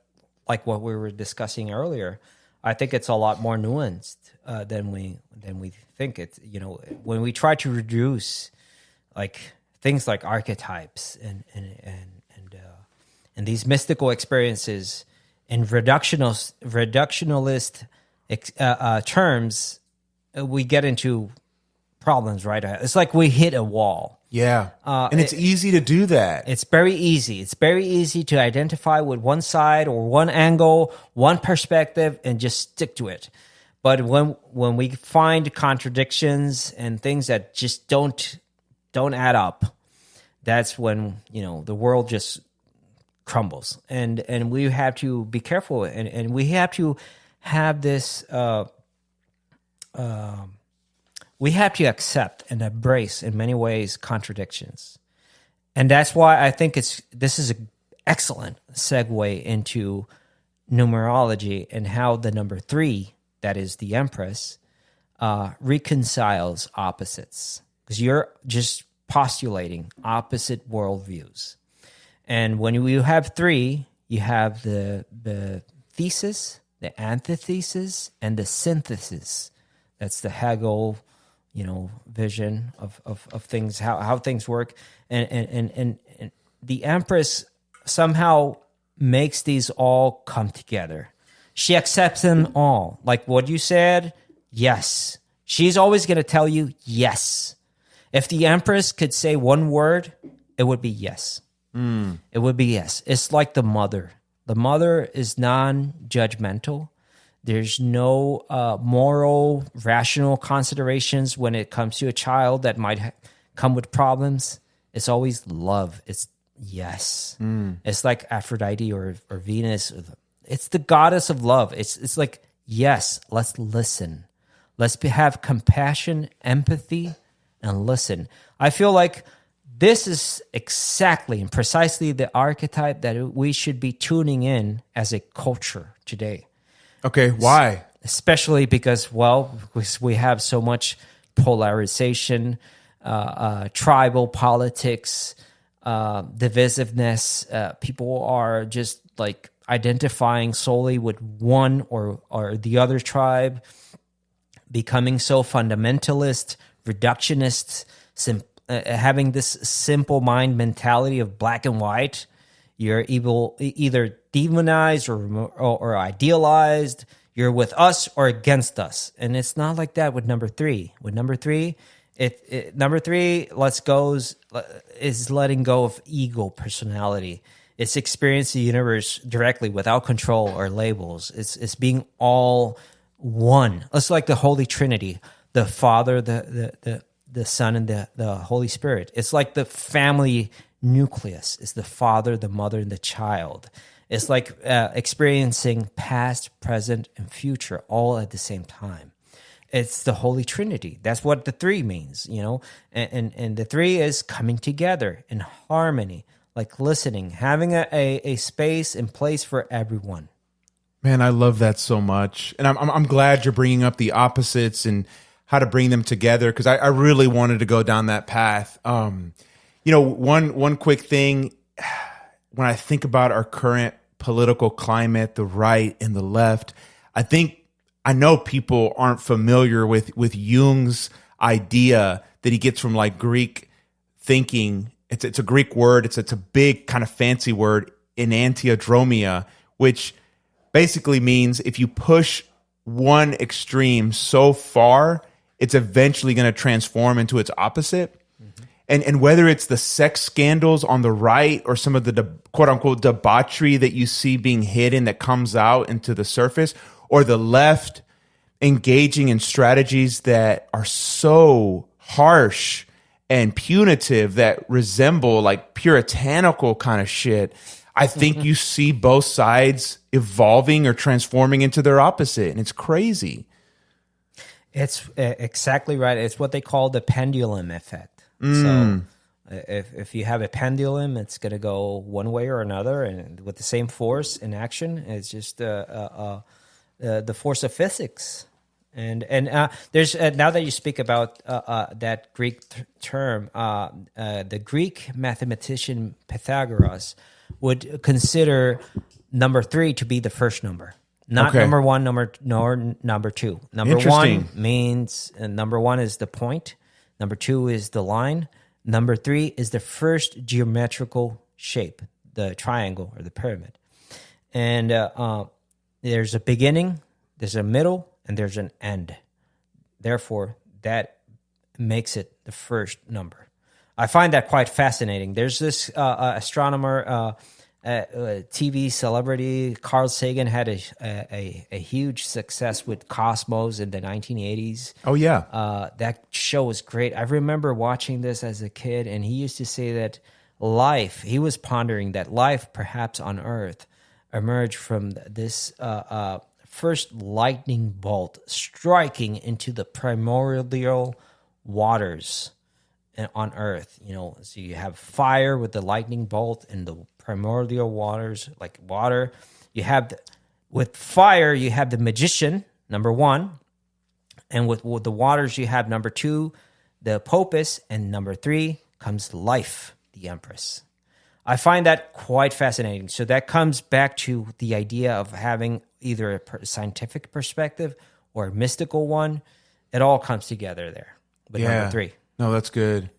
S2: like what we were discussing earlier, I think it's a lot more nuanced than we think. It's when we try to reduce like things like archetypes and these mystical experiences in reductionalist terms, we get into problems, right? It's like we hit a wall.
S1: Yeah. And it's easy to do that.
S2: It's very easy. It's very easy to identify with one side or one angle, one perspective, and just stick to it. But when we find contradictions and things that just don't add up, that's when, the world just crumbles. And we have to be careful and we have to have this we have to accept and embrace in many ways contradictions. And that's why I think this is an excellent segue into numerology and how the number 3, that is the Empress, reconciles opposites. Because you're just postulating opposite worldviews. And when you have 3, you have the thesis, the antithesis, and the synthesis. That's the Hegel, vision of things, how things work. And the Empress somehow makes these all come together. She accepts them all. Like what you said, yes. She's always going to tell you yes. If the Empress could say one word, it would be yes. It would be yes. It's like the mother. The mother is non-judgmental. There's no moral, rational considerations when it comes to a child that might come with problems. It's always love. It's yes. It's like Aphrodite or Venus. It's the goddess of love. It's like, yes, let's listen. Let's have compassion, empathy, and listen. I feel like this is exactly and precisely the archetype that we should be tuning in as a culture today.
S1: Okay, why?
S2: Especially because, well, we have so much polarization, tribal politics, divisiveness. People are just like identifying solely with one or the other tribe, becoming so fundamentalist, reductionist, having this simple mind mentality of black and white. You're either demonized or idealized. You're with us or against us, and it's not like that with number three. With number three, number three is letting go of ego, personality. It's experiencing the universe directly without control or labels. It's being all one. It's like the Holy Trinity: the Father, the Son, and the Holy Spirit. It's like the family nucleus. It's the father, the mother, and the child. It's like experiencing past, present, and future all at the same time. It's the Holy Trinity. That's what the three means, and the three is coming together in harmony, like listening, having a space and place for everyone.
S1: Man, I love that so much. And I'm glad you're bringing up the opposites and how to bring them together, because I really wanted to go down that path. One quick thing, when I think about our current political climate, the right and the left, I know people aren't familiar with Jung's idea that he gets from like Greek thinking. It's a Greek word. It's a big kind of fancy word, enantiodromia, which basically means if you push one extreme so far, it's eventually going to transform into its opposite. And whether it's the sex scandals on the right or some of the quote unquote debauchery that you see being hidden that comes out into the surface, or the left engaging in strategies that are so harsh and punitive that resemble like puritanical kind of shit, I think you see both sides evolving or transforming into their opposite. And it's crazy.
S2: It's exactly right. It's what they call the pendulum effect. So if you have a pendulum, it's going to go one way or another, and with the same force in action. It's just the force of physics. And there's now that you speak about that Greek term, the Greek mathematician Pythagoras would consider number three to be the first number. Not number one, number two. Number one means number one is the point. Number two is the line. Number three is the first geometrical shape, the triangle or the pyramid. And there's a beginning, there's a middle, and there's an end. Therefore, that makes it the first number. I find that quite fascinating. There's this astronomer, TV celebrity, Carl Sagan, had a huge success with Cosmos in the 1980s.
S1: Oh, yeah.
S2: That show was great. I remember watching this as a kid, and he used to say that he was pondering that life, perhaps on Earth, emerged from this first lightning bolt striking into the primordial waters on Earth. So you have fire with the lightning bolt and the primordial waters, like water. With fire, you have the magician, number one. And with the waters, you have number two, the popus. And number three comes life, the Empress. I find that quite fascinating. So that comes back to the idea of having either a scientific perspective or a mystical one. It all comes together there. But number three.
S1: No, that's good.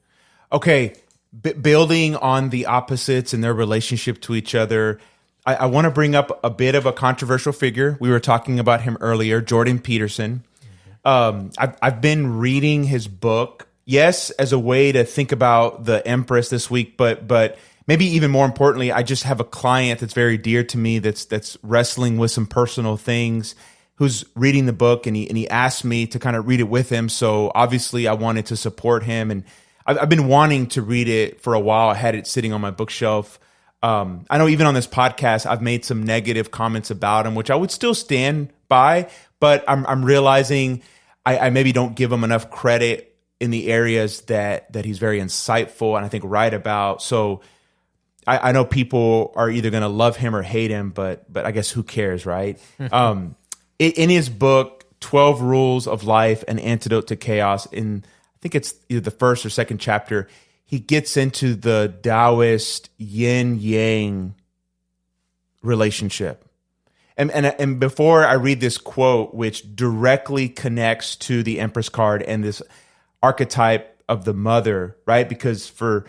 S1: Okay. Building on the opposites and their relationship to each other, I want to bring up a bit of a controversial figure. We were talking about him earlier, Jordan Peterson. I've been reading his book, yes, as a way to think about the Empress this week, but maybe even more importantly, I just have a client that's very dear to me that's wrestling with some personal things, who's reading the book, and he asked me to kind of read it with him. So obviously I wanted to support him, and I've been wanting to read it for a while. I had it sitting on my bookshelf. I know even on this podcast, I've made some negative comments about him, which I would still stand by, but I'm realizing I maybe don't give him enough credit in the areas that he's very insightful and I think right about. So I know people are either going to love him or hate him, but I guess who cares, right? In his book, 12 Rules of Life, An Antidote to Chaos, I think it's either the first or second chapter, he gets into the Taoist Yin Yang relationship. And before I read this quote, which directly connects to the Empress card and this archetype of the mother, right? Because for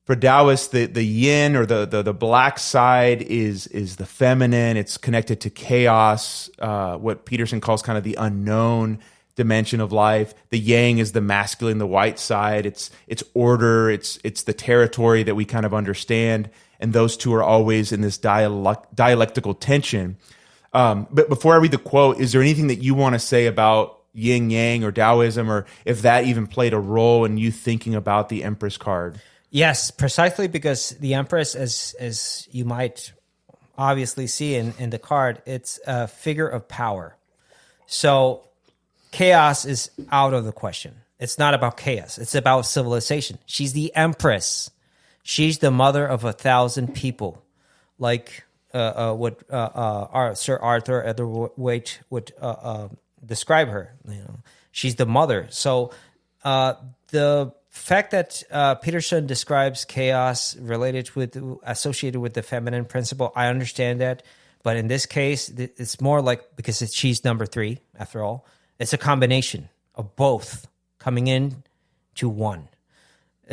S1: Taoists, the yin or the black side is the feminine. It's connected to chaos, what Peterson calls kind of the unknown dimension of life. The yang is the masculine, the white side. It's order. It's the territory that we kind of understand. And those two are always in this dialectical tension. But before I read the quote, is there anything that you want to say about yin yang or Taoism, or if that even played a role in you thinking about the Empress card?
S2: Yes, precisely because the Empress, as you might obviously see in the card, it's a figure of power. So chaos is out of the question. It's not about chaos. It's about civilization. She's the Empress. She's the mother of 1,000 people, like what Sir Arthur Etherwaite would describe her. She's the mother. So the fact that Peterson describes chaos associated with the feminine principle, I understand that. But in this case, it's more like, because she's number 3, after all, it's a combination of both coming in to one.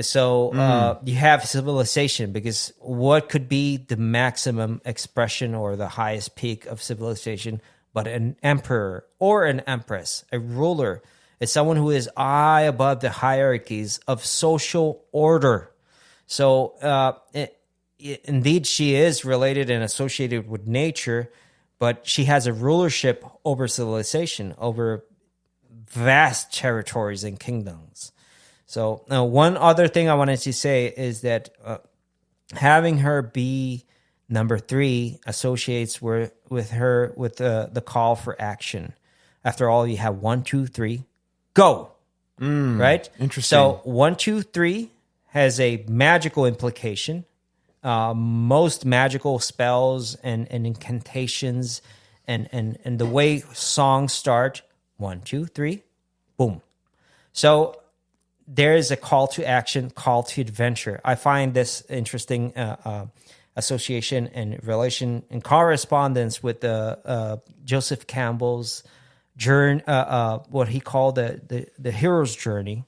S2: So you have civilization, because what could be the maximum expression or the highest peak of civilization but an emperor or an empress, a ruler? It's someone who is high above the hierarchies of social order. So indeed, she is related and associated with nature, but she has a rulership over civilization, over vast territories and kingdoms. So one other thing I wanted to say is that having her be number 3 associates with the call for action. After all, you have 1, 2, 3, go. Right?
S1: Interesting.
S2: So 1, 2, 3 has a magical implication. Most magical spells and incantations and the way songs start, 1, 2, 3, boom. So there is a call to action, call to adventure. I find this interesting association and relation and correspondence with Joseph Campbell's journey, what he called the hero's journey,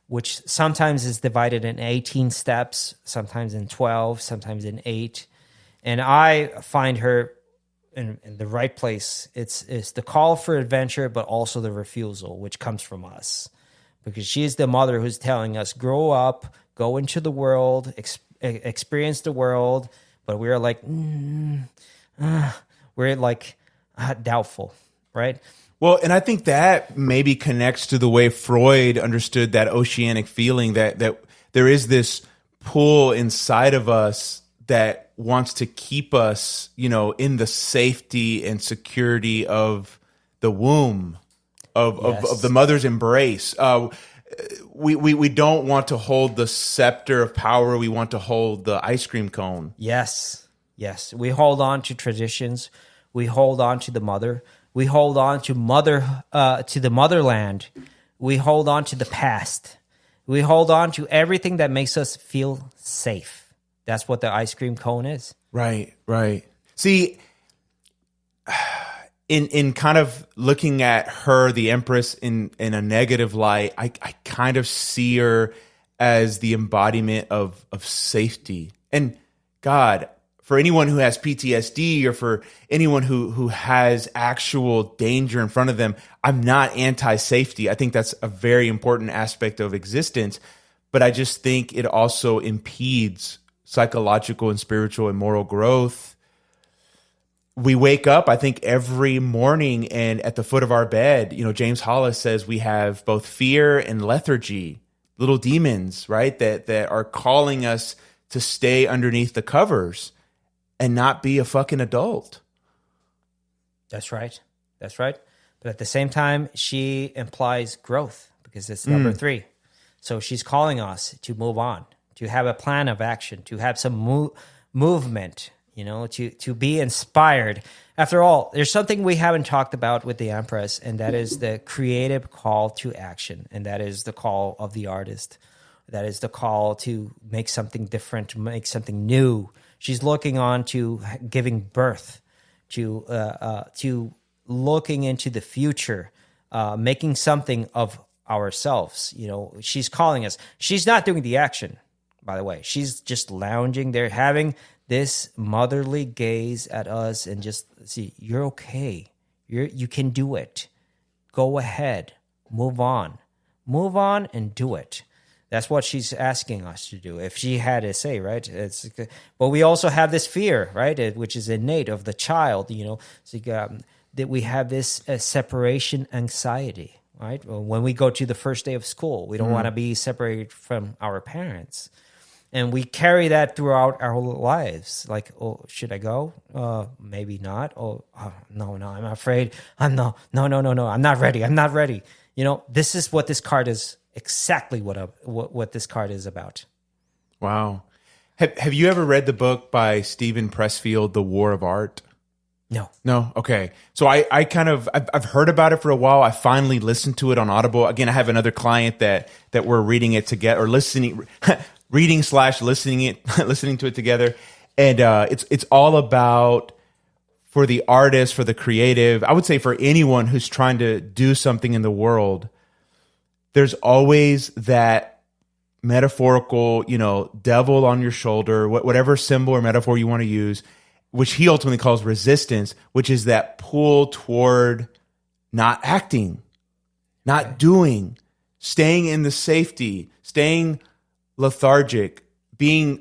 S2: which sometimes is divided in 18 steps, sometimes in 12, sometimes in 8. And I find her in the right place. It's the call for adventure, but also the refusal, which comes from us. Because she is the mother who's telling us, grow up, go into the world, experience the world. But we're like, doubtful, right?
S1: Well, and I think that maybe connects to the way Freud understood that oceanic feeling, that there is this pull inside of us that wants to keep us, in the safety and security of the womb, of the mother's embrace. We don't want to hold the scepter of power. We want to hold the ice cream cone.
S2: Yes. We hold on to traditions. We hold on to the mother. We hold on to the motherland. We hold on to the past. We hold on to everything that makes us feel safe. That's what the ice cream cone is.
S1: Right. See, in kind of looking at her, the Empress, in a negative light, I kind of see her as the embodiment of safety. And God, for anyone who has PTSD or for anyone who has actual danger in front of them, I'm not anti-safety. I think that's a very important aspect of existence, but I just think it also impedes psychological and spiritual and moral growth. we wake up, I think, every morning, and at the foot of our bed, James Hollis says we have both fear and lethargy, little demons, right? That are calling us to stay underneath the covers and not be a fucking adult.
S2: That's right. That's right. But at the same time, she implies growth because it's number 3. So she's calling us to move on, to have a plan of action, to have some movement, to be inspired. After all, there's something we haven't talked about with the Empress, and that is the creative call to action. And that is the call of the artist. That is the call to make something different, to make something new. She's looking on to giving birth, to looking into the future, making something of ourselves. She's calling us. She's not doing the action, by the way. She's just lounging there, having this motherly gaze at us and just see, you're okay. You can do it. Go ahead. Move on and do it. That's what she's asking us to do. If she had a say, right? But we also have this fear, right? Which is innate of the child, So that we have this separation anxiety, right? When we go to the first day of school, we don't want to be separated from our parents. And we carry that throughout our lives. Like, oh, should I go? Maybe not. No, I'm afraid. I'm not ready. This is what this card is. Exactly what this card is about.
S1: Wow. Have you ever read the book by Stephen Pressfield, The War of Art? No. Okay. So I've heard about it for a while. I finally listened to it on Audible. Again, I have another client that we're reading it together, or listening, listening to it together. And it's all about, for the artist, for the creative, I would say for anyone who's trying to do something in the world, there's always that metaphorical, devil on your shoulder, whatever symbol or metaphor you want to use, which he ultimately calls resistance, which is that pull toward not acting, not doing, staying in the safety, staying lethargic, being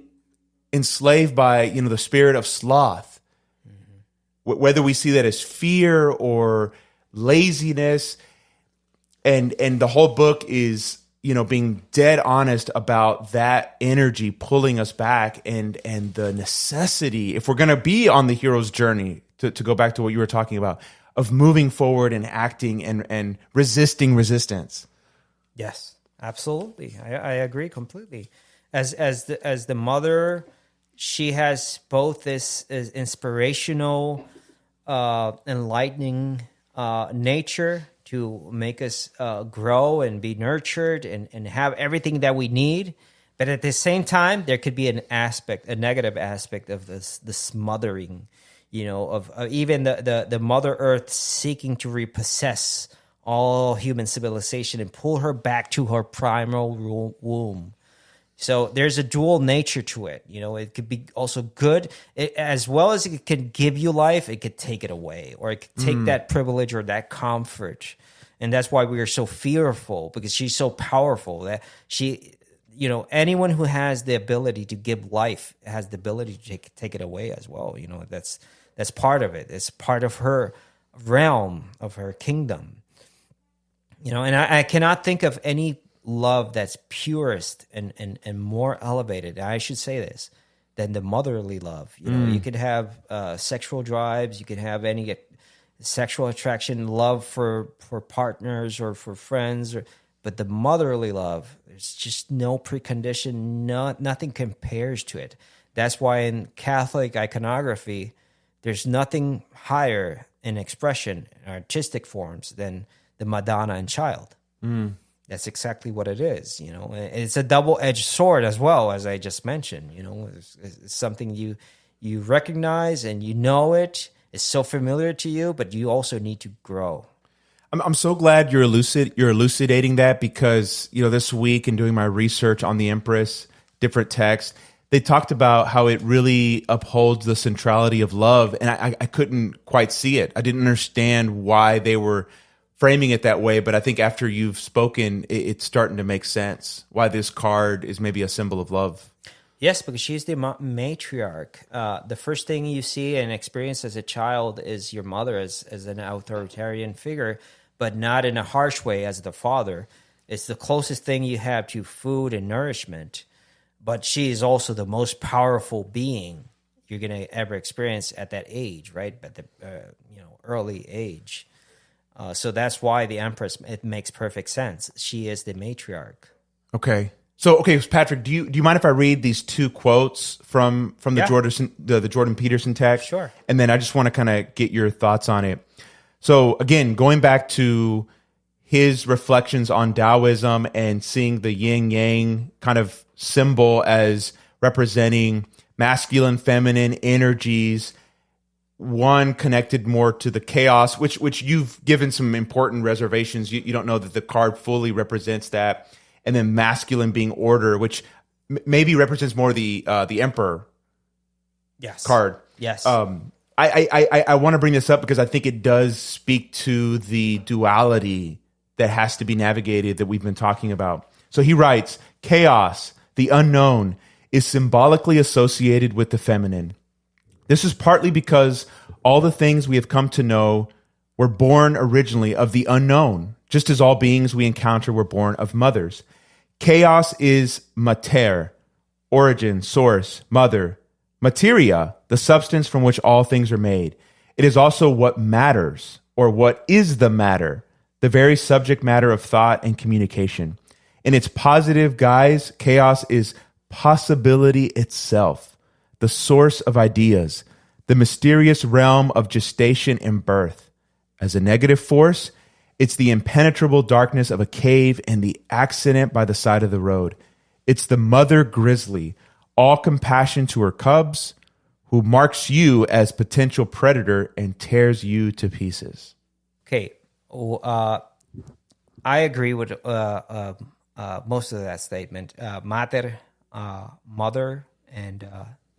S1: enslaved by, the spirit of sloth. Mm-hmm. Whether we see that as fear or laziness. And the whole book is, being dead honest about that energy pulling us back and the necessity, if we're going to be on the hero's journey, to go back to what you were talking about, of moving forward and acting and resisting resistance.
S2: Yes, absolutely. I agree completely. As the mother, she has both this inspirational, enlightening nature to make us grow and be nurtured and have everything that we need. But at the same time, there could be a negative aspect of the smothering, of even the Mother Earth seeking to repossess all human civilization and pull her back to her primal womb. So there's a dual nature to it. It could be also good, as well as it could give you life, it could take it away, or it could take that privilege or that comfort. And that's why we are so fearful, because she's so powerful that she, anyone who has the ability to give life has the ability to take it away as well. That's part of it. It's part of her realm, of her kingdom. And I cannot think of any love that's purest and more elevated, I should say this, than the motherly love. You could have sexual drives, you could have any sexual attraction, love for partners or for friends, but the motherly love, there's just no precondition, nothing compares to it. That's why in Catholic iconography, there's nothing higher in expression, artistic forms, than the Madonna and Child. That's exactly what it is. It's a double-edged sword as well, as I just mentioned. It's something you recognize and it. It's so familiar to you, but you also need to grow.
S1: I'm so glad you're elucidating that, because this week in doing my research on the Empress, different texts, they talked about how it really upholds the centrality of love, and I couldn't quite see it. I didn't understand why they were framing it that way, but I think after you've spoken, it's starting to make sense why this card is maybe a symbol of love.
S2: Yes, because she's the matriarch. The first thing you see and experience as a child is your mother as an authoritarian figure, but not in a harsh way as the father. It's the closest thing you have to food and nourishment, but she is also the most powerful being you're going to ever experience at that age, right? At the early age. So that's why the Empress, it makes perfect sense. She is the matriarch.
S1: Okay. So, Patrick, do you mind if I read these two quotes from the Jordan Peterson text?
S2: Sure.
S1: And then I just want to kind of get your thoughts on it. So, again, going back to his reflections on Taoism and seeing the Yin Yang kind of symbol as representing masculine, feminine energies, one connected more to the chaos, which you've given some important reservations. You don't know that the card fully represents that. And then masculine being order, which maybe represents more the emperor card.
S2: Yes.
S1: I want to bring this up because I think it does speak to the duality that has to be navigated that we've been talking about. So he writes, chaos, the unknown, is symbolically associated with the feminine. This is partly because all the things we have come to know were born originally of the unknown, just as all beings we encounter were born of mothers. Chaos is mater, origin, source, mother. Materia, the substance from which all things are made. It is also what matters, or what is the matter, the very subject matter of thought and communication. In its positive guise, chaos is possibility itself, the source of ideas, the mysterious realm of gestation and birth. As a negative force, it's the impenetrable darkness of a cave and the accident by the side of the road. It's the mother grizzly, all compassion to her cubs, who marks you as potential predator and tears you to pieces.
S2: Okay. I agree with most of that statement. Mater, mother, and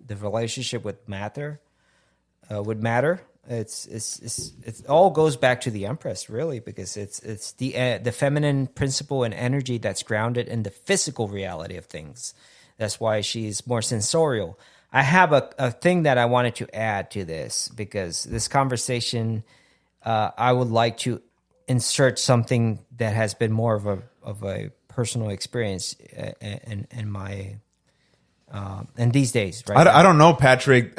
S2: the relationship with matter would matter. It all goes back to the Empress, really, because it's the feminine principle and energy that's grounded in the physical reality of things. That's why she's more sensorial. I have a thing that I wanted to add to this, because this conversation, I would like to insert something that has been more of a personal experience in my and these days, right?
S1: I don't know, Patrick.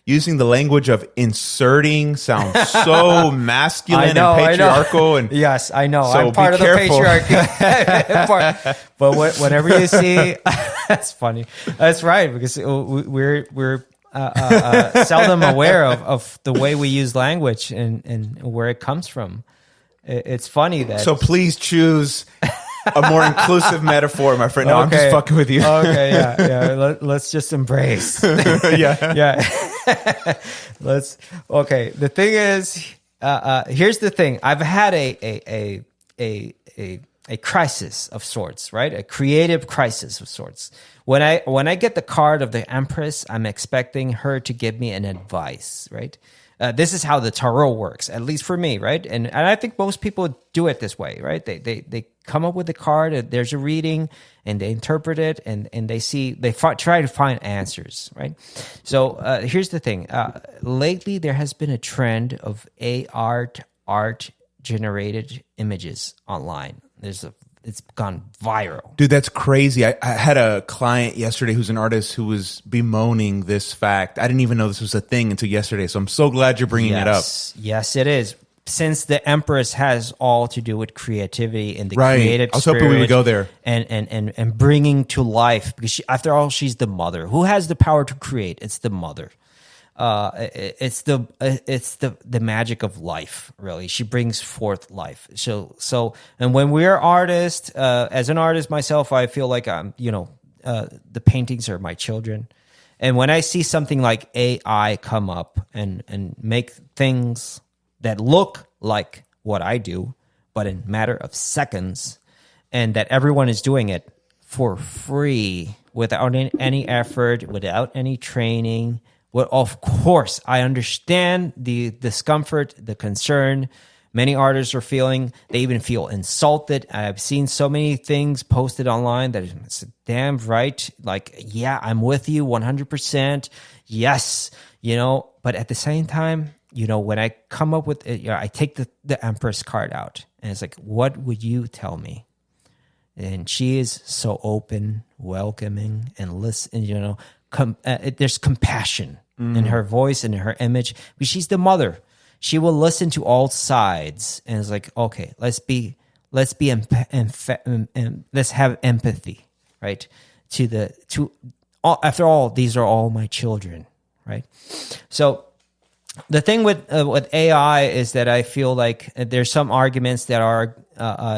S1: Using the language of inserting sounds so masculine and patriarchal. And
S2: yes, I know.
S1: So
S2: I'm part of
S1: careful.
S2: the patriarchy. But whenever you see, that's funny. That's right, because we're seldom aware of the way we use language and where it comes from. It's funny that.
S1: So please choose a more inclusive metaphor, my friend. No,
S2: Okay.
S1: I'm just fucking with you.
S2: Okay, yeah. Let's just embrace.
S1: Yeah.
S2: Okay. The thing is, here's the thing. I've had a crisis of sorts, right? A creative crisis of sorts. When I get the card of the Empress, I'm expecting her to give me an advice, right? This is how the tarot works, at least for me, right? And I think most people do it this way, right? They come up with the card, there's a reading, and they interpret it, and they try to find answers, right? So here's the thing. Lately, there has been a trend of art generated images online. It's gone viral.
S1: Dude, that's crazy. I had a client yesterday who's an artist who was bemoaning this fact. I didn't even know this was a thing until yesterday. So I'm so glad you're bringing it up.
S2: Yes, it is. Since the Empress has all to do with creativity and the
S1: Right.
S2: creative
S1: I was hoping we would go there.
S2: and bringing to life, because after all, she's the mother. Who has the power to create? It's the mother. It's the magic of life, really. She brings forth life. So and when we're artists, as an artist myself, I feel like I'm, the paintings are my children. And when I see something like AI come up and make things that look like what I do, but in a matter of seconds, and that everyone is doing it for free, without any effort, without any training. Well, of course, I understand the discomfort, the concern, many artists are feeling. They even feel insulted. I've seen so many things posted online that it's damn right. Like, yeah, I'm with you 100%. Yes, but at the same time, when I come up with it, I take the Empress card out and it's like, what would you tell me? And she is so open, welcoming, and listen, there's compassion in her voice and in her image. But she's the mother. She will listen to all sides, and it's like, okay, let's have empathy, right? After all, these are all my children, right? So the thing with AI is that I feel like there's some arguments that are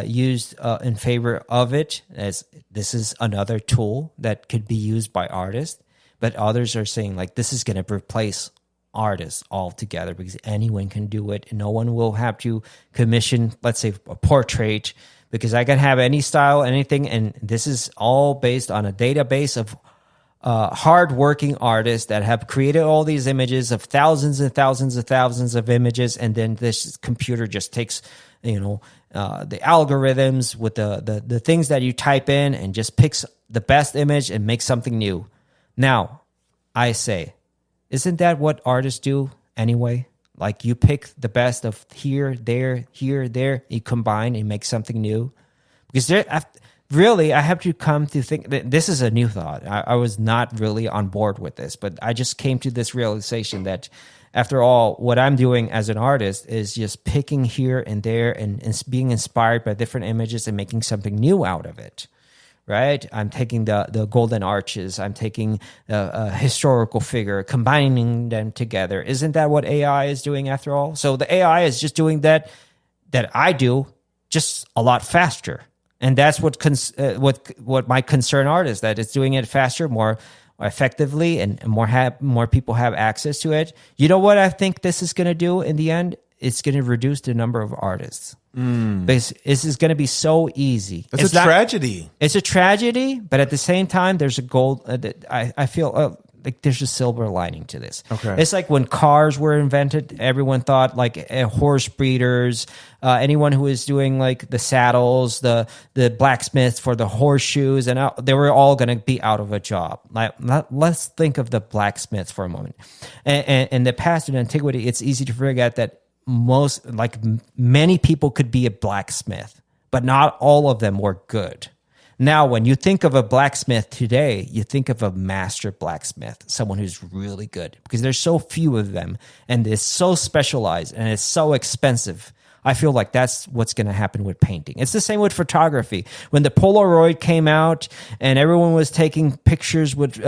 S2: used in favor of it, as this is another tool that could be used by artists. But others are saying like this is going to replace artists altogether because anyone can do it and no one will have to commission, let's say, a portrait, because I can have any style, anything. And this is all based on a database of hardworking artists that have created all these images of thousands and thousands and thousands of images. And then this computer just takes, the algorithms with the things that you type in and just picks the best image and makes something new. Now, I say, isn't that what artists do anyway? Like you pick the best of here, there, you combine and make something new. Because I have to come to think that this is a new thought. I was not really on board with this, but I just came to this realization that after all, what I'm doing as an artist is just picking here and there and being inspired by different images and making something new out of it. Right? I'm taking the golden arches. I'm taking a historical figure, combining them together. Isn't that what AI is doing after all? So the AI is just doing that I do, just a lot faster. And that's what my concern art is, that it's doing it faster, more effectively, and more people have access to it. You know what I think this is going to do in the end? It's going to reduce the number of artists. This is going to be so easy.
S1: It's a tragedy.
S2: It's a tragedy, but at the same time, there's a gold. I feel like there's a silver lining to this.
S1: Okay.
S2: It's like when cars were invented, everyone thought like horse breeders, anyone who was doing like the saddles, the blacksmiths for the horseshoes, and they were all going to be out of a job. Let's think of the blacksmiths for a moment. And in the past, in antiquity, it's easy to forget that many people could be a blacksmith, but not all of them were good. Now, when you think of a blacksmith today, you think of a master blacksmith, someone who's really good, because there's so few of them and it's so specialized and it's so expensive. I feel like that's what's going to happen with painting. It's the same with photography. When the Polaroid came out and everyone was taking pictures with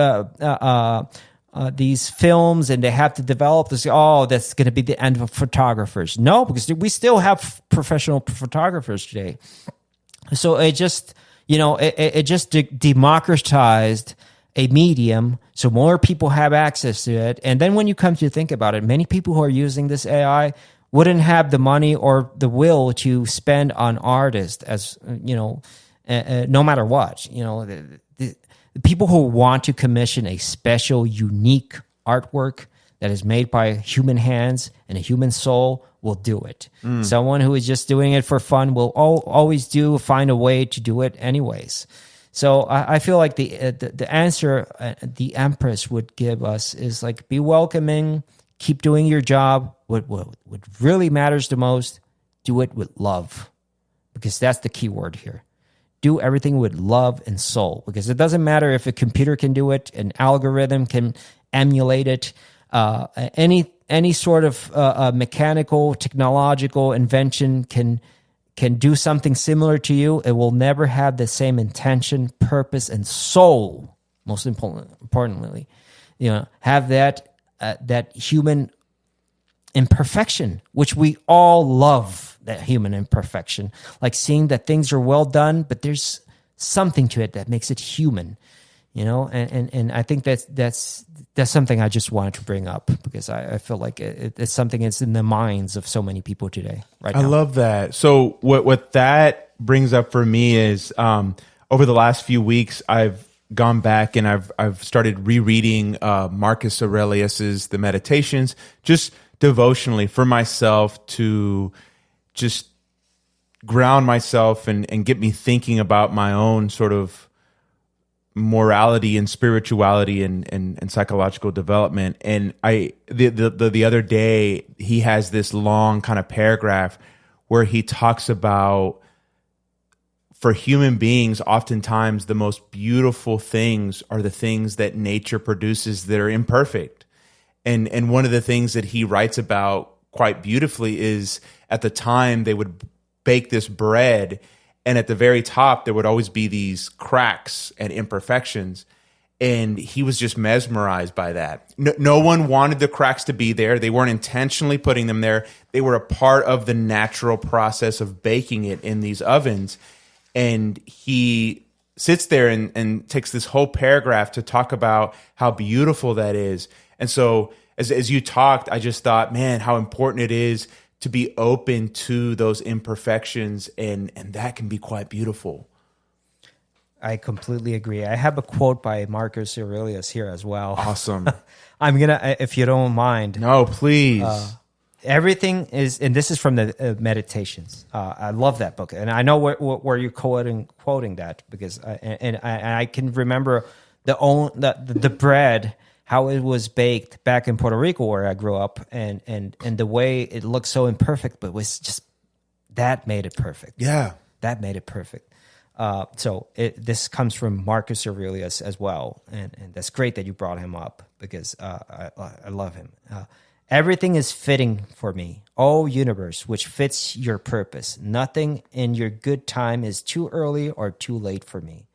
S2: these films and they have to develop this, that's going to be the end of photographers. No, because we still have professional photographers today. So it just, it just democratized a medium so more people have access to it. And then when you come to think about it, many people who are using this AI wouldn't have the money or the will to spend on artists, as, no matter what, the people who want to commission a special, unique artwork that is made by human hands and a human soul will do it. Someone who is just doing it for fun will always find a way to do it anyways. So I feel like the answer the Empress would give us is like, be welcoming, keep doing your job. What really matters the most, do it with love, because that's the key word here. Do everything with love and soul, because it doesn't matter if a computer can do it, an algorithm can emulate it, any sort of mechanical, technological invention can do something similar to you. It will never have the same intention, purpose, and soul. Most importantly, have that human imperfection, which we all love. That human imperfection, like seeing that things are well done, but there's something to it that makes it human, and I think that's something I just wanted to bring up, because I feel like it's something that's in the minds of so many people today. Right now. I
S1: love that. So what that brings up for me is over the last few weeks, I've gone back and I've started rereading Marcus Aurelius's The Meditations, just devotionally for myself, to just ground myself and get me thinking about my own sort of morality and spirituality and psychological development. And the other day, he has this long kind of paragraph where he talks about, for human beings, oftentimes the most beautiful things are the things that nature produces that are imperfect. And one of the things that he writes about quite beautifully is, at the time they would bake this bread, and at the very top there would always be these cracks and imperfections. And he was just mesmerized by that. No one wanted the cracks to be there. They weren't intentionally putting them there. They were a part of the natural process of baking it in these ovens. And he sits there and takes this whole paragraph to talk about how beautiful that is. And so as you talked, I just thought, man, how important it is to be open to those imperfections, and that can be quite beautiful.
S2: I completely agree. I have a quote by Marcus Aurelius here as well.
S1: Awesome.
S2: I'm going to, if you don't mind.
S1: No, please.
S2: Everything is, and this is from the Meditations. I love that book. And I know where you're quoting that, because I can remember the bread, how it was baked back in Puerto Rico where I grew up, and the way it looked so imperfect, but was just, that made it perfect.
S1: Yeah.
S2: That made it perfect. So this comes from Marcus Aurelius as well, and that's great that you brought him up, because I love him. Everything is fitting for me, O universe, which fits your purpose. Nothing in your good time is too early or too late for me.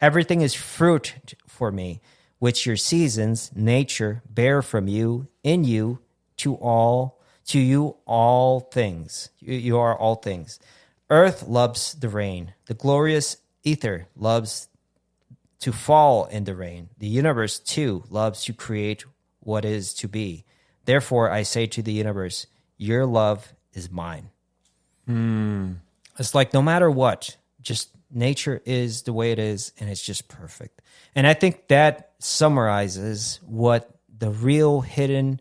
S2: Everything is fruit for me, which your seasons, nature, bear from you, in you, to you all things. You are all things. Earth loves the rain. The glorious ether loves to fall in the rain. The universe, too, loves to create what is to be. Therefore, I say to the universe, your love is mine. It's like, no matter what, just nature is the way it is, and it's just perfect. And I think that summarizes what the real hidden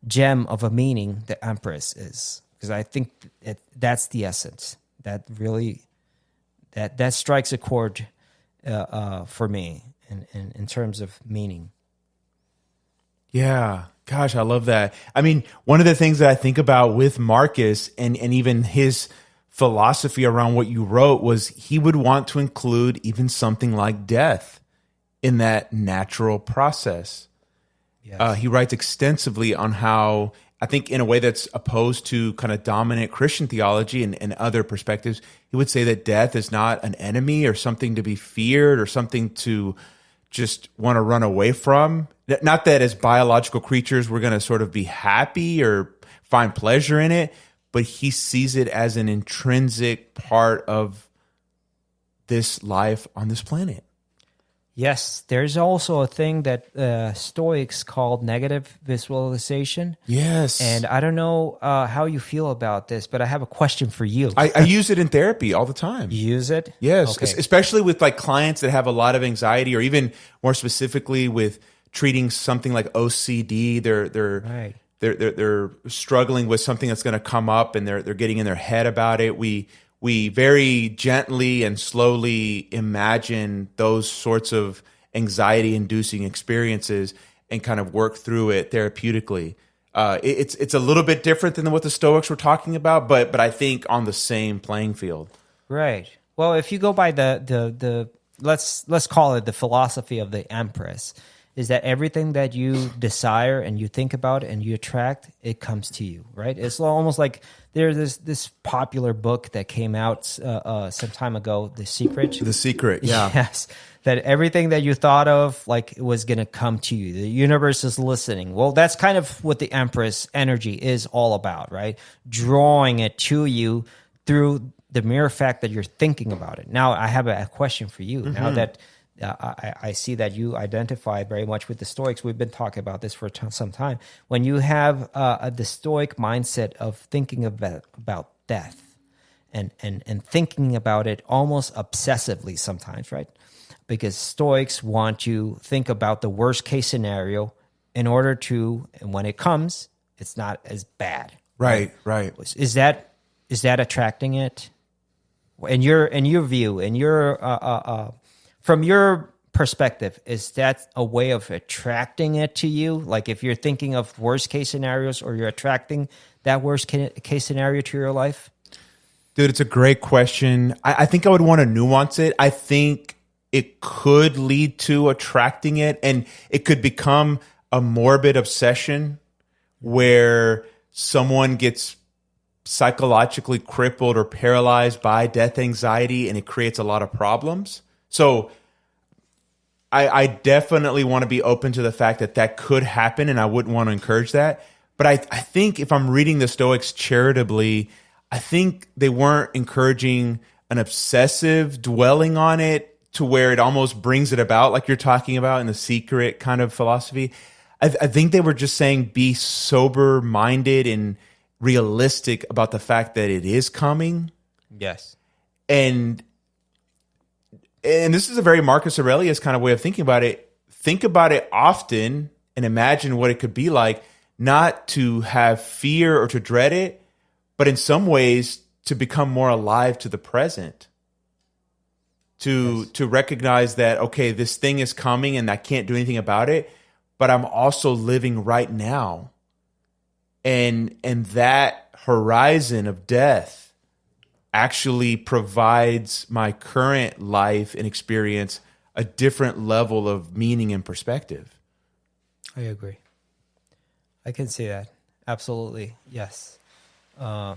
S2: gem of a meaning the Empress is. Because I think that's the essence. That really, that strikes a chord for me in terms of meaning.
S1: Yeah. Gosh, I love that. I mean, one of the things that I think about with Marcus and even his philosophy around what you wrote was he would want to include even something like death in that natural process. Yes. He writes extensively on how, I think in a way that's opposed to kind of dominant Christian theology and other perspectives, he would say that death is not an enemy or something to be feared or something to just want to run away from. Not that as biological creatures we're going to sort of be happy or find pleasure in it, but he sees it as an intrinsic part of this life on this planet.
S2: Yes, there's also a thing that Stoics called negative visualization.
S1: Yes.
S2: And I don't know how you feel about this, but I have a question for you.
S1: I use it in therapy all the time.
S2: You use it?
S1: Yes,
S2: okay.
S1: Especially with like clients that have a lot of anxiety, or even more specifically with treating something like OCD. They're struggling with something that's going to come up, and they're getting in their head about it. We very gently and slowly imagine those sorts of anxiety-inducing experiences and kind of work through it therapeutically. It's a little bit different than what the Stoics were talking about, but I think on the same playing field.
S2: Right. Well, if you go by the let's call it the philosophy of the Empress, is that everything that you desire and you think about and you attract, it comes to you, right? It's almost like there's this popular book that came out some time ago, The Secret.
S1: The Secret, yeah.
S2: Yes, that everything that you thought of, like, it was going to come to you. The universe is listening. Well, that's kind of what the Empress energy is all about, right? Drawing it to you through the mere fact that you're thinking about it. Now, I have a question for you. Mm-hmm. Now that I see that you identify very much with the Stoics. We've been talking about this for some time. When you have the Stoic mindset of thinking about death and thinking about it almost obsessively sometimes, right? Because Stoics want to think about the worst case scenario in order to, and when it comes, it's not as bad.
S1: Right.
S2: Is that is that attracting it? In your view, from your perspective, is that a way of attracting it to you? Like if you're thinking of worst case scenarios, or you're attracting that worst case scenario to your life?
S1: Dude, it's a great question. I think I would want to nuance it. I think it could lead to attracting it, and it could become a morbid obsession where someone gets psychologically crippled or paralyzed by death anxiety, and it creates a lot of problems. So I definitely want to be open to the fact that that could happen, and I wouldn't want to encourage that. But I think if I'm reading the Stoics charitably, I think they weren't encouraging an obsessive dwelling on it to where it almost brings it about, like you're talking about in the Secret kind of philosophy. I think they were just saying be sober-minded and realistic about the fact that it is coming.
S2: Yes.
S1: And this is a very Marcus Aurelius kind of way of thinking about it. Think about it often and imagine what it could be like, not to have fear or to dread it, but in some ways to become more alive to the present. To recognize that, okay, this thing is coming and I can't do anything about it, but I'm also living right now. And that horizon of death actually provides my current life and experience a different level of meaning and perspective.
S2: I agree. I can see that. Absolutely. Yes.
S1: Yeah.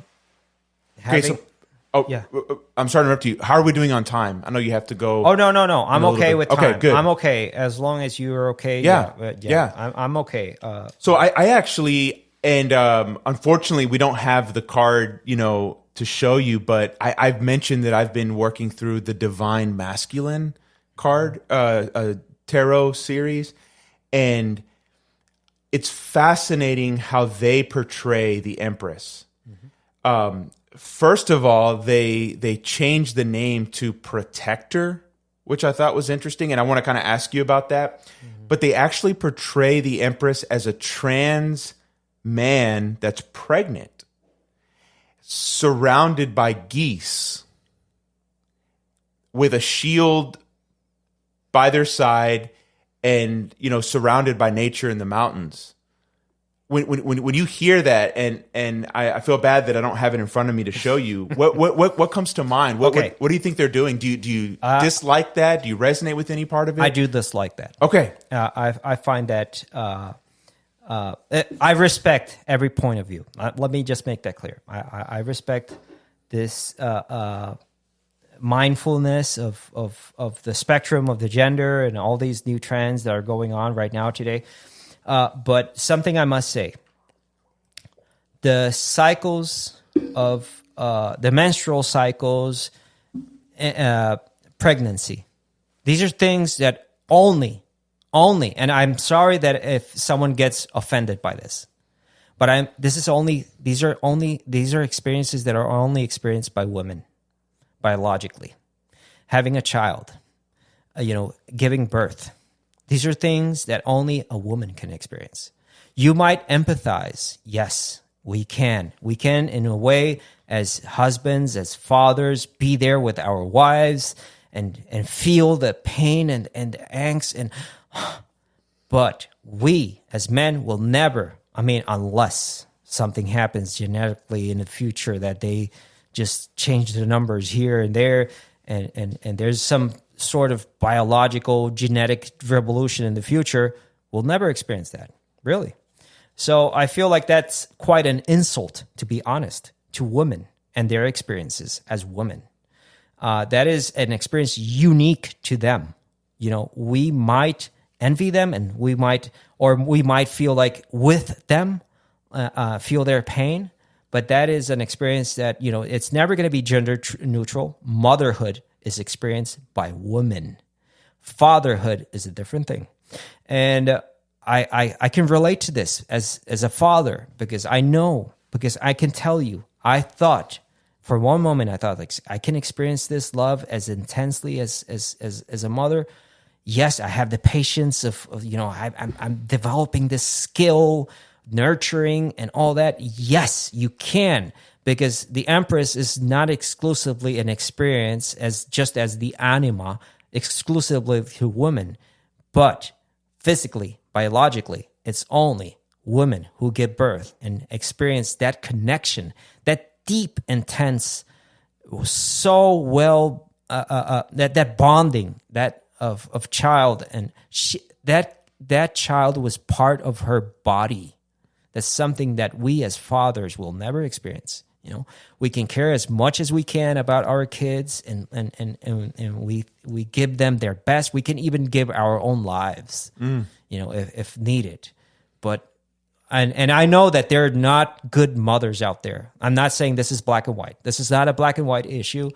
S1: I'm sorry to interrupt you. How are we doing on time? I know you have to go.
S2: Oh, no. I'm okay with time.
S1: Okay, good.
S2: I'm okay. As long as you're okay.
S1: Yeah.
S2: I'm okay.
S1: So I actually, and unfortunately, we don't have the card, to show you, but I've mentioned that I've been working through the Divine Masculine card, tarot series, and it's fascinating how they portray the Empress. Mm-hmm. First of all, they changed the name to Protector, which I thought was interesting, and I want to kind of ask you about that. Mm-hmm. But they actually portray the Empress as a trans man that's pregnant, surrounded by geese, with a shield by their side, and surrounded by nature in the mountains. When you hear that, and I feel bad that I don't have it in front of me to show you, what comes to mind? What do you think they're doing? Do you dislike that? Do you resonate with any part of it?
S2: I do dislike that.
S1: Okay.
S2: I find that I respect every point of view. Let me just make that clear. I respect this mindfulness of the spectrum of the gender and all these new trends that are going on right now today. But something I must say, the cycles of the menstrual cycles, pregnancy, these are things that only, and I'm sorry that if someone gets offended by this, but these are experiences that are only experienced by women, biologically. Having a child, giving birth. These are things that only a woman can experience. You might empathize. Yes, we can. We can, in a way, as husbands, as fathers, be there with our wives and feel the pain and angst. But we, as men, will never, unless something happens genetically in the future that they just change the numbers here and there, and there's some sort of biological genetic revolution in the future, we'll never experience that, really. So I feel like that's quite an insult, to be honest, to women and their experiences as women. That is an experience unique to them. We might envy them, and we might feel like with them, feel their pain, but that is an experience that, it's never going to be gender neutral. Motherhood is experienced by women. Fatherhood is a different thing. And I can relate to this as a father, because I can tell you, I thought for one moment, like, I can experience this love as intensely as a mother. Yes, I have the patience of I'm developing this skill nurturing and all that? Yes, you can, because the Empress is not exclusively an experience as the anima exclusively to women, but physically, biologically, it's only women who give birth and experience that connection, that deep, intense, so well that bonding that of child, and that child was part of her body. That's something that we as fathers will never experience. We can care as much as we can about our kids, and we give them their best. We can even give our own lives, if needed. But and I know that there are not good mothers out there. I'm not saying this is black and white. This is not a black and white issue.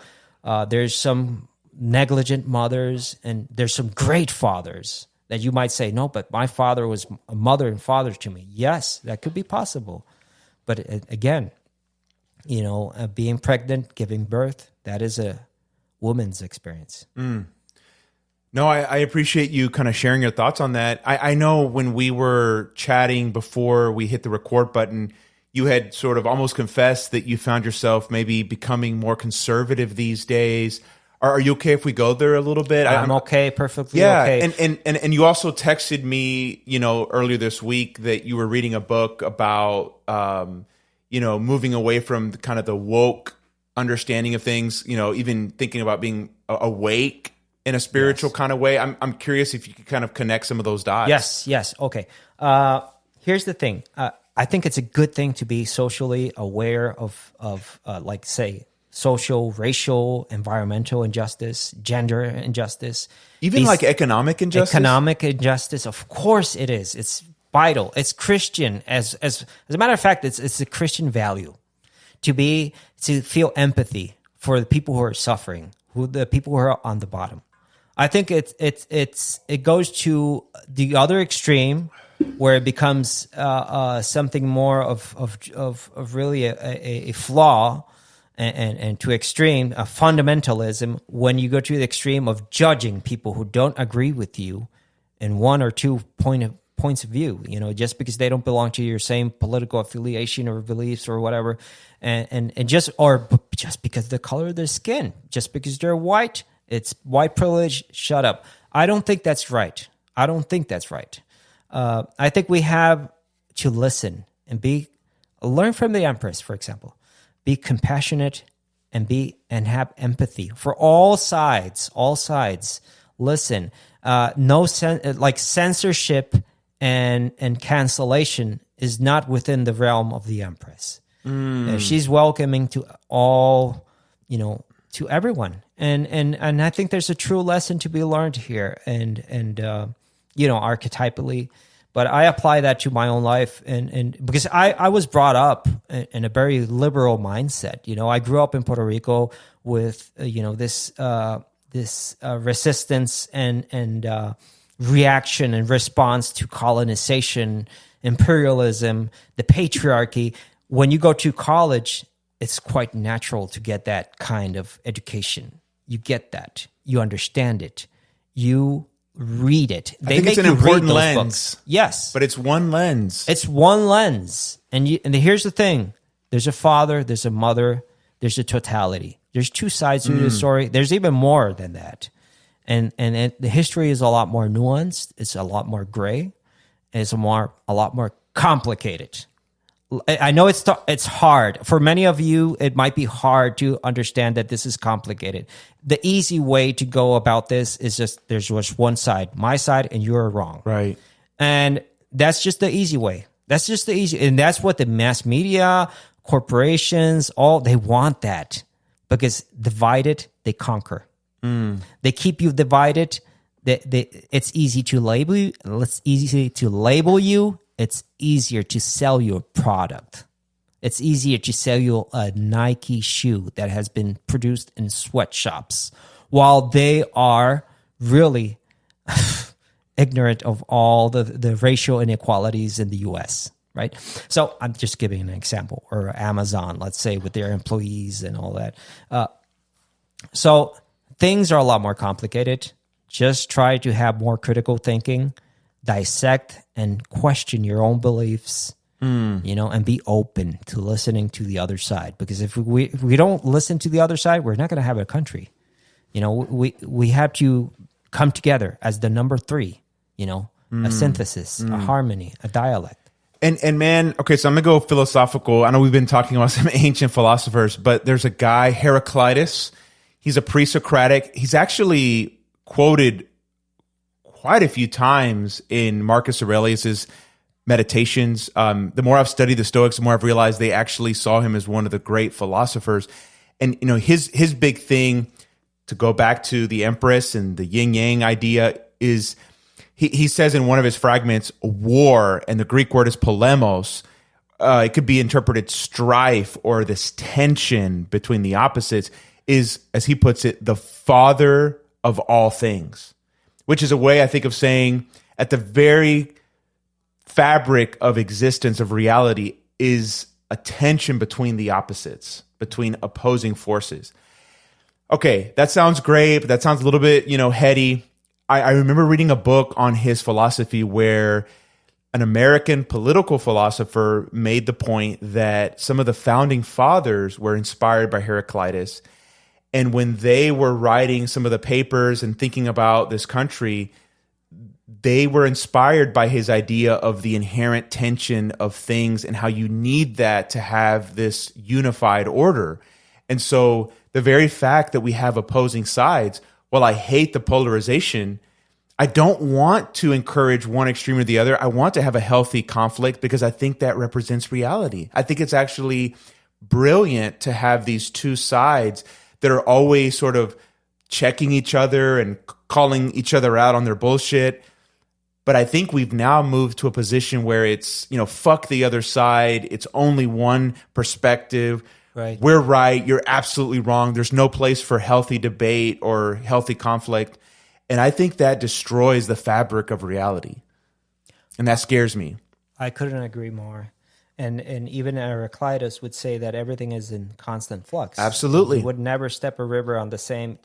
S2: There's some negligent mothers, and there's some great fathers that you might say, no, but my father was a mother and father to me. Yes, that could be possible. But again, being pregnant, giving birth, that is a woman's experience.
S1: No, I appreciate you kind of sharing your thoughts on that. I know when we were chatting before we hit the record button, you had sort of almost confessed that you found yourself maybe becoming more conservative these days. Are you okay if we go there a little bit?
S2: I'm okay, perfectly okay.
S1: And you also texted me, earlier this week that you were reading a book about, moving away from kind of the woke understanding of things, even thinking about being awake in a spiritual kind of way. I'm curious if you could kind of connect some of those dots.
S2: Yes. Okay. Here's the thing. I think it's a good thing to be socially aware of like, say, social, racial, environmental injustice, gender injustice.
S1: Even like economic injustice?
S2: Economic injustice, of course it is. It's vital. It's Christian. As a matter of fact, it's a Christian value to feel empathy for the people who are suffering, the people who are on the bottom. I think it goes to the other extreme where it becomes something more of really a flaw, and to extreme a fundamentalism when you go to the extreme of judging people who don't agree with you in one or two points of view, just because they don't belong to your same political affiliation or beliefs or whatever, and just because of the color of their skin, just because they're white, it's white privilege. Shut up. I don't think that's right. I think we have to listen and learn from the Empress, for example. Be compassionate and have empathy for all sides. Listen, like censorship and cancellation is not within the realm of the Empress. She's welcoming to all, to everyone, and I think there's a true lesson to be learned here, and archetypally. But I apply that to my own life, and because I was brought up in a very liberal mindset. I grew up in Puerto Rico with this resistance and reaction and response to colonization, imperialism, the patriarchy. When you go to college, it's quite natural to get that kind of education. You get that, you understand it, you read it.
S1: I think it's an important lens.
S2: Books. Yes.
S1: But it's one lens.
S2: And here's the thing. There's a father, there's a mother, there's a totality. There's two sides to the story. There's even more than that. And the history is a lot more nuanced. It's a lot more gray. And it's a lot more complicated. I know it's hard. For many of you, it might be hard to understand that this is complicated. The easy way to go about this is there's just one side, my side, and you're wrong.
S1: Right.
S2: And that's just the easy way. And that's what the mass media, corporations, they want that. Because divided, they conquer. They keep you divided. It's easy to label you. It's easy to label you. It's easier to sell you a product. It's easier to sell you a Nike shoe that has been produced in sweatshops, while they are really ignorant of all the racial inequalities in the U.S., right? So I'm just giving an example. Or Amazon, let's say, with their employees and all that. So things are a lot more complicated. Just try to have more critical thinking, dissect and question your own beliefs, and be open to listening to the other side. Because if we don't listen to the other side, we're not going to have a country. We have to come together as the number three, a synthesis, a harmony, a dialect.
S1: And man, okay, so I'm going to go philosophical. I know we've been talking about some ancient philosophers, but there's a guy, Heraclitus. He's a pre-Socratic. He's actually quoted quite a few times in Marcus Aurelius's Meditations. The more I've studied the Stoics, the more I've realized they actually saw him as one of the great philosophers. And his big thing, to go back to the Empress and the Yin Yang idea, is he says in one of his fragments, war, and the Greek word is polemos. It could be interpreted strife or this tension between the opposites, is, as he puts it, the father of all things, which is a way, I think, of saying at the very fabric of existence, of reality, is a tension between the opposites, between opposing forces. Okay, that sounds great, but that sounds a little bit, heady. I remember reading a book on his philosophy where an American political philosopher made the point that some of the founding fathers were inspired by Heraclitus. And when they were writing some of the papers and thinking about this country, they were inspired by his idea of the inherent tension of things and how you need that to have this unified order. And so the very fact that we have opposing sides, while I hate the polarization, I don't want to encourage one extreme or the other. I want to have a healthy conflict because I think that represents reality. I think it's actually brilliant to have these two sides that are always sort of checking each other and calling each other out on their bullshit. But I think we've now moved to a position where it's, fuck the other side. It's only one perspective.
S2: Right.
S1: We're right. You're absolutely wrong. There's no place for healthy debate or healthy conflict. And I think that destroys the fabric of reality. And that scares me.
S2: I couldn't agree more. And even Heraclitus would say that everything is in constant flux.
S1: Absolutely.
S2: He would never step a river on the same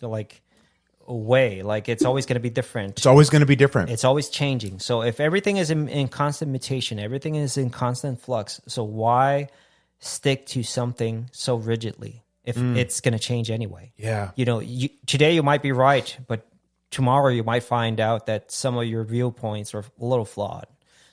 S2: way. Like it's always going to be different.
S1: It's always going to be different.
S2: It's always changing. So if everything is in constant mutation, everything is in constant flux. So why stick to something so rigidly if it's going to change anyway?
S1: Yeah.
S2: Today you might be right, but tomorrow you might find out that some of your viewpoints are a little flawed.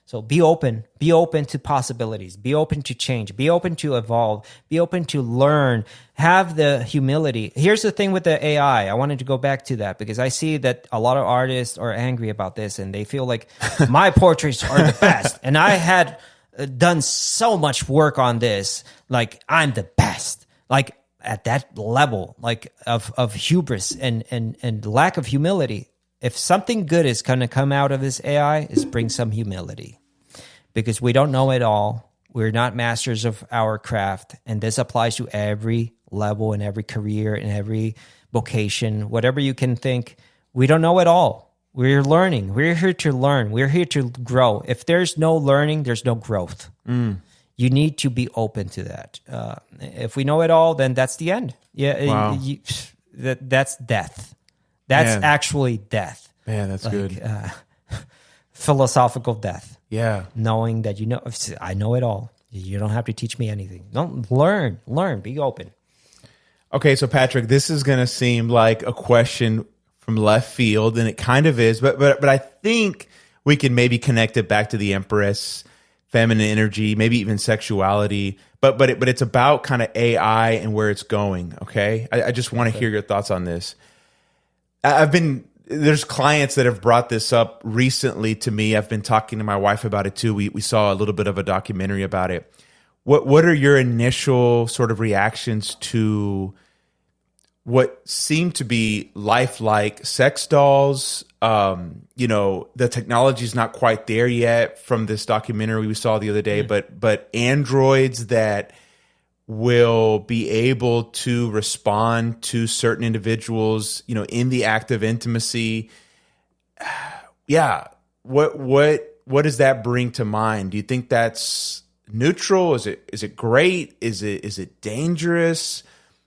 S2: So be open to possibilities, be open to change, be open to evolve, be open to learn, have the humility. Here's the thing with the AI. I wanted to go back to that because I see that a lot of artists are angry about this and they feel like my portraits are the best. And I had done so much work on this. Like I'm the best, like at that level, like of hubris and lack of humility. If something good is going to come out of this AI, is bring some humility. Because we don't know it all. We're not masters of our craft. And this applies to every level and every career and every vocation, whatever you can think. We don't know it all. We're learning. We're here to learn. We're here to grow. If there's no learning, there's no growth. You need to be open to that. If we know it all, then that's the end. Yeah,
S1: wow.
S2: That's death. That's actually death.
S1: Man, that's good.
S2: Philosophical death.
S1: Yeah.
S2: Knowing that I know it all. You don't have to teach me anything. Don't learn, be open.
S1: Okay, so Patrick, this is going to seem like a question from left field, and it kind of is, but I think we can maybe connect it back to the Empress, feminine energy, maybe even sexuality, but it's about kind of AI and where it's going, okay? I just want to hear your thoughts on this. There's clients that have brought this up recently to me. I've been talking to my wife about it too. We saw a little bit of a documentary about it. What are your initial sort of reactions to what seem to be lifelike sex dolls? The technology is not quite there yet from this documentary we saw the other day, but androids that will be able to respond to certain individuals, in the act of intimacy. Yeah. What does that bring to mind? Do you think that's neutral? Is it great? Is it dangerous?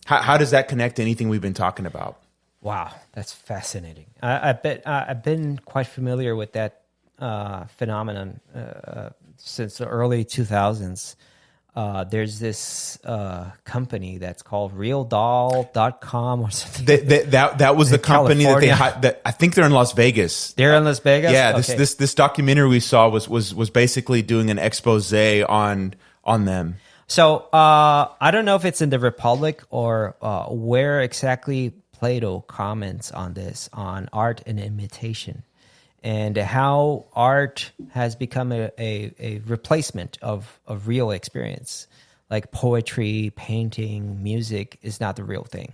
S1: How does that connect to anything we've been talking about?
S2: Wow, that's fascinating. I bet I've been quite familiar with that phenomenon since the early 2000s. There's this company that's called realdoll.com or something.
S1: That was the company
S2: California.
S1: that I think they're in Las Vegas.
S2: They're in Las Vegas?
S1: Yeah,
S2: Okay.
S1: this documentary we saw was basically doing an expose on them.
S2: So I don't know if it's in the Republic or where exactly Plato comments on this, on art and imitation, and how art has become a replacement of real experience. Like poetry, painting, music is not the real thing.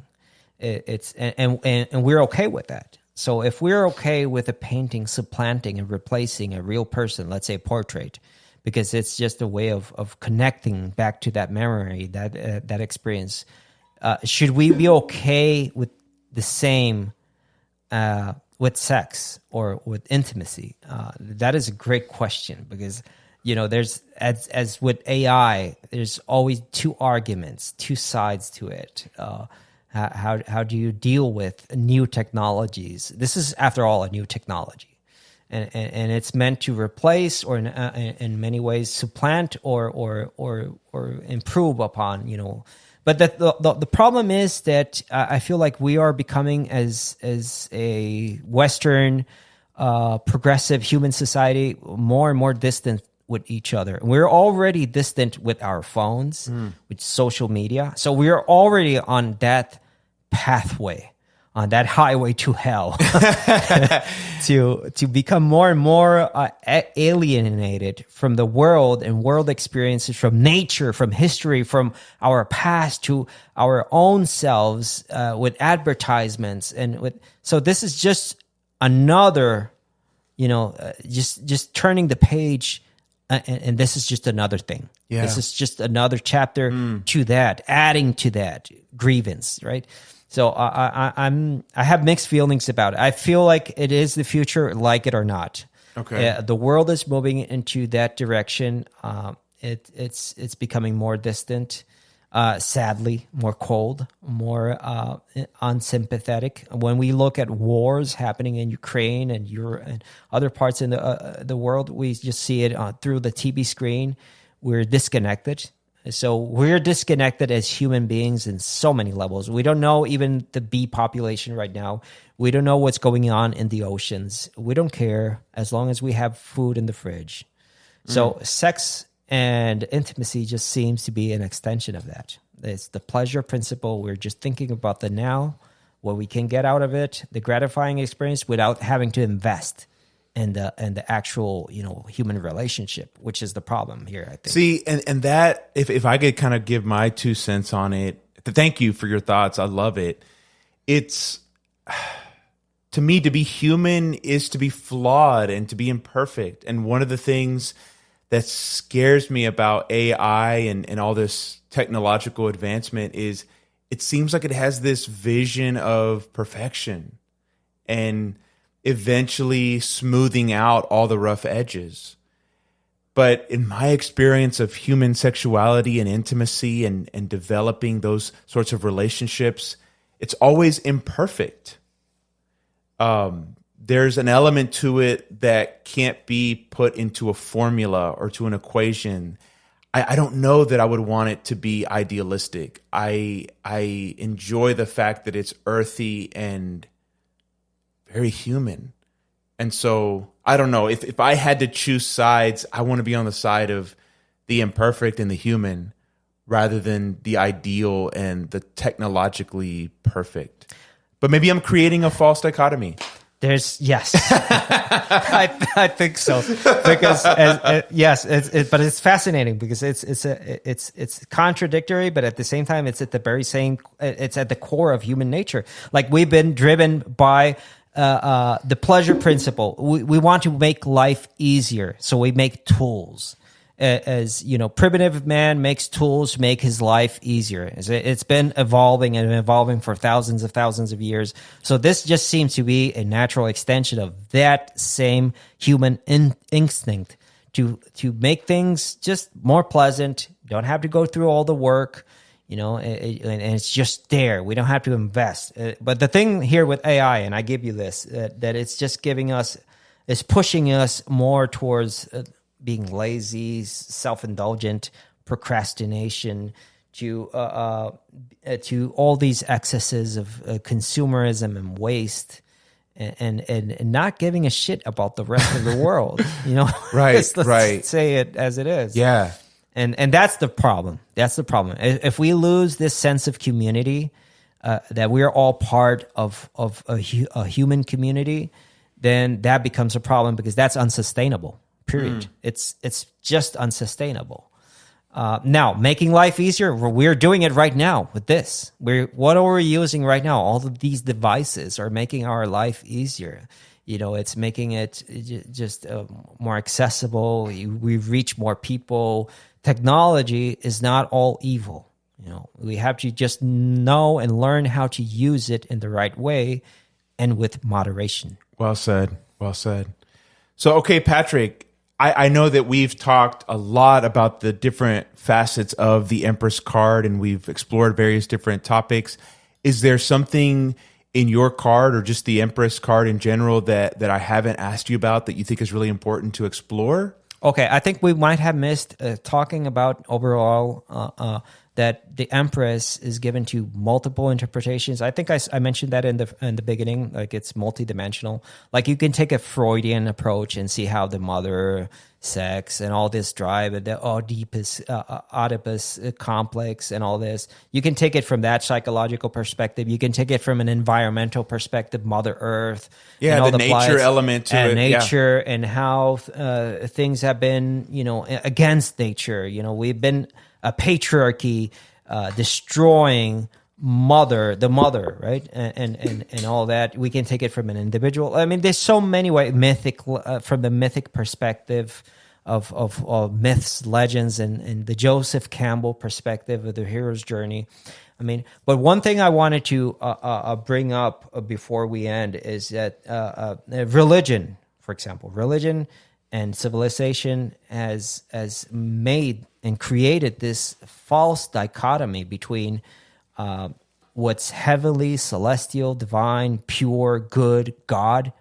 S2: And we're okay with that. So if we're okay with a painting supplanting and replacing a real person, let's say a portrait, because it's just a way of connecting back to that memory, that experience, should we be okay with the same with sex or with intimacy? That is a great question, because there's as with AI, there's always two arguments, two sides to it. How do you deal with new technologies? This is, after all, a new technology, and it's meant to replace or in many ways supplant or improve upon. But the problem is that I feel like we are becoming, as a Western progressive human society, more and more distant with each other. We're already distant with our phones, with social media. So we're already on that pathway, on that highway to hell, to become more and more alienated from the world and world experiences, from nature, from history, from our past, to our own selves, with advertisements so this is just another, just turning the page, and this is just another thing.
S1: Yeah.
S2: This is just another chapter to that, adding to that grievance, right? So I have mixed feelings about it. I feel like it is the future, like it or not.
S1: Okay.
S2: The world is moving into that direction. It's becoming more distant, sadly, more cold, more unsympathetic. When we look at wars happening in Ukraine and Europe and other parts in the world, we just see it through the TV screen. We're disconnected. So we're disconnected as human beings in so many levels. We don't know even the bee population right now. We don't know what's going on in the oceans. We don't care as long as we have food in the fridge. So sex and intimacy just seems to be an extension of that. It's the pleasure principle. We're just thinking about the now, what we can get out of it, the gratifying experience, without having to invest in the actual human relationship, which is the problem here, I think.
S1: See, and that, if I could kind of give my 2 cents on it, thank you for your thoughts. I love it. It's, to me, to be human is to be flawed and to be imperfect. And one of the things that scares me about AI and all this technological advancement is it seems like it has this vision of perfection and eventually smoothing out all the rough edges. But in my experience of human sexuality and intimacy and developing those sorts of relationships, it's always imperfect. There's an element to it that can't be put into a formula or to an equation. I don't know that I would want it to be idealistic. I enjoy the fact that it's earthy and very human. And so, I don't know, if I had to choose sides, I want to be on the side of the imperfect and the human rather than the ideal and the technologically perfect. But maybe I'm creating a false dichotomy.
S2: Yes, I think so, because yes, but it's fascinating because it's contradictory, but at the same time, it's at the very same. It's at the core of human nature. Like, we've been driven by the pleasure principle. We want to make life easier, so we make tools. As primitive man makes tools to make his life easier. It's been evolving for thousands of years. So this just seems to be a natural extension of that same human instinct to make things just more pleasant. You don't have to go through all the work, and it's just there. We don't have to invest. But the thing here with AI, and I give you this, that it's just it's pushing us more towards being lazy, self-indulgent, procrastination, to all these excesses of consumerism and waste, and not giving a shit about the rest of the world.
S1: Right,
S2: let's say it as it is.
S1: Yeah.
S2: And that's the problem. That's the problem. If we lose this sense of community, that we are all part of a human community, then that becomes a problem, because that's unsustainable. Period. It's just unsustainable. Now, making life easier, we're doing it right now with this. What are we using right now? All of these devices are making our life easier. It's making it just more accessible. We reach more people. Technology is not all evil. We have to just know and learn how to use it in the right way and with moderation.
S1: Well said. Well said. So, okay, Patrick, I know that we've talked a lot about the different facets of the Empress card, and we've explored various different topics. Is there something in your card, or just the Empress card in general, that I haven't asked you about that you think is really important to explore?
S2: Okay, I think we might have missed talking about overall that the Empress is given to multiple interpretations. I think I mentioned that in the beginning, like it's multidimensional. Like you can take a Freudian approach and see how the mother, sex, and all this drive, and the Oedipus complex, and all this. You can take it from that psychological perspective. You can take it from an environmental perspective, Mother Earth.
S1: Yeah,
S2: and all
S1: the nature element to it.
S2: Nature, and how things have been, against nature. We've been a patriarchy destroying the mother, right? And all that. We can take it from an individual. I mean, there's so many ways, from the mythic perspective of myths, legends, and the Joseph Campbell perspective of the hero's journey. I mean, but one thing I wanted to bring up before we end is that religion, for example, religion and civilization has made and created this false dichotomy between what's heavenly, celestial, divine, pure, good, God,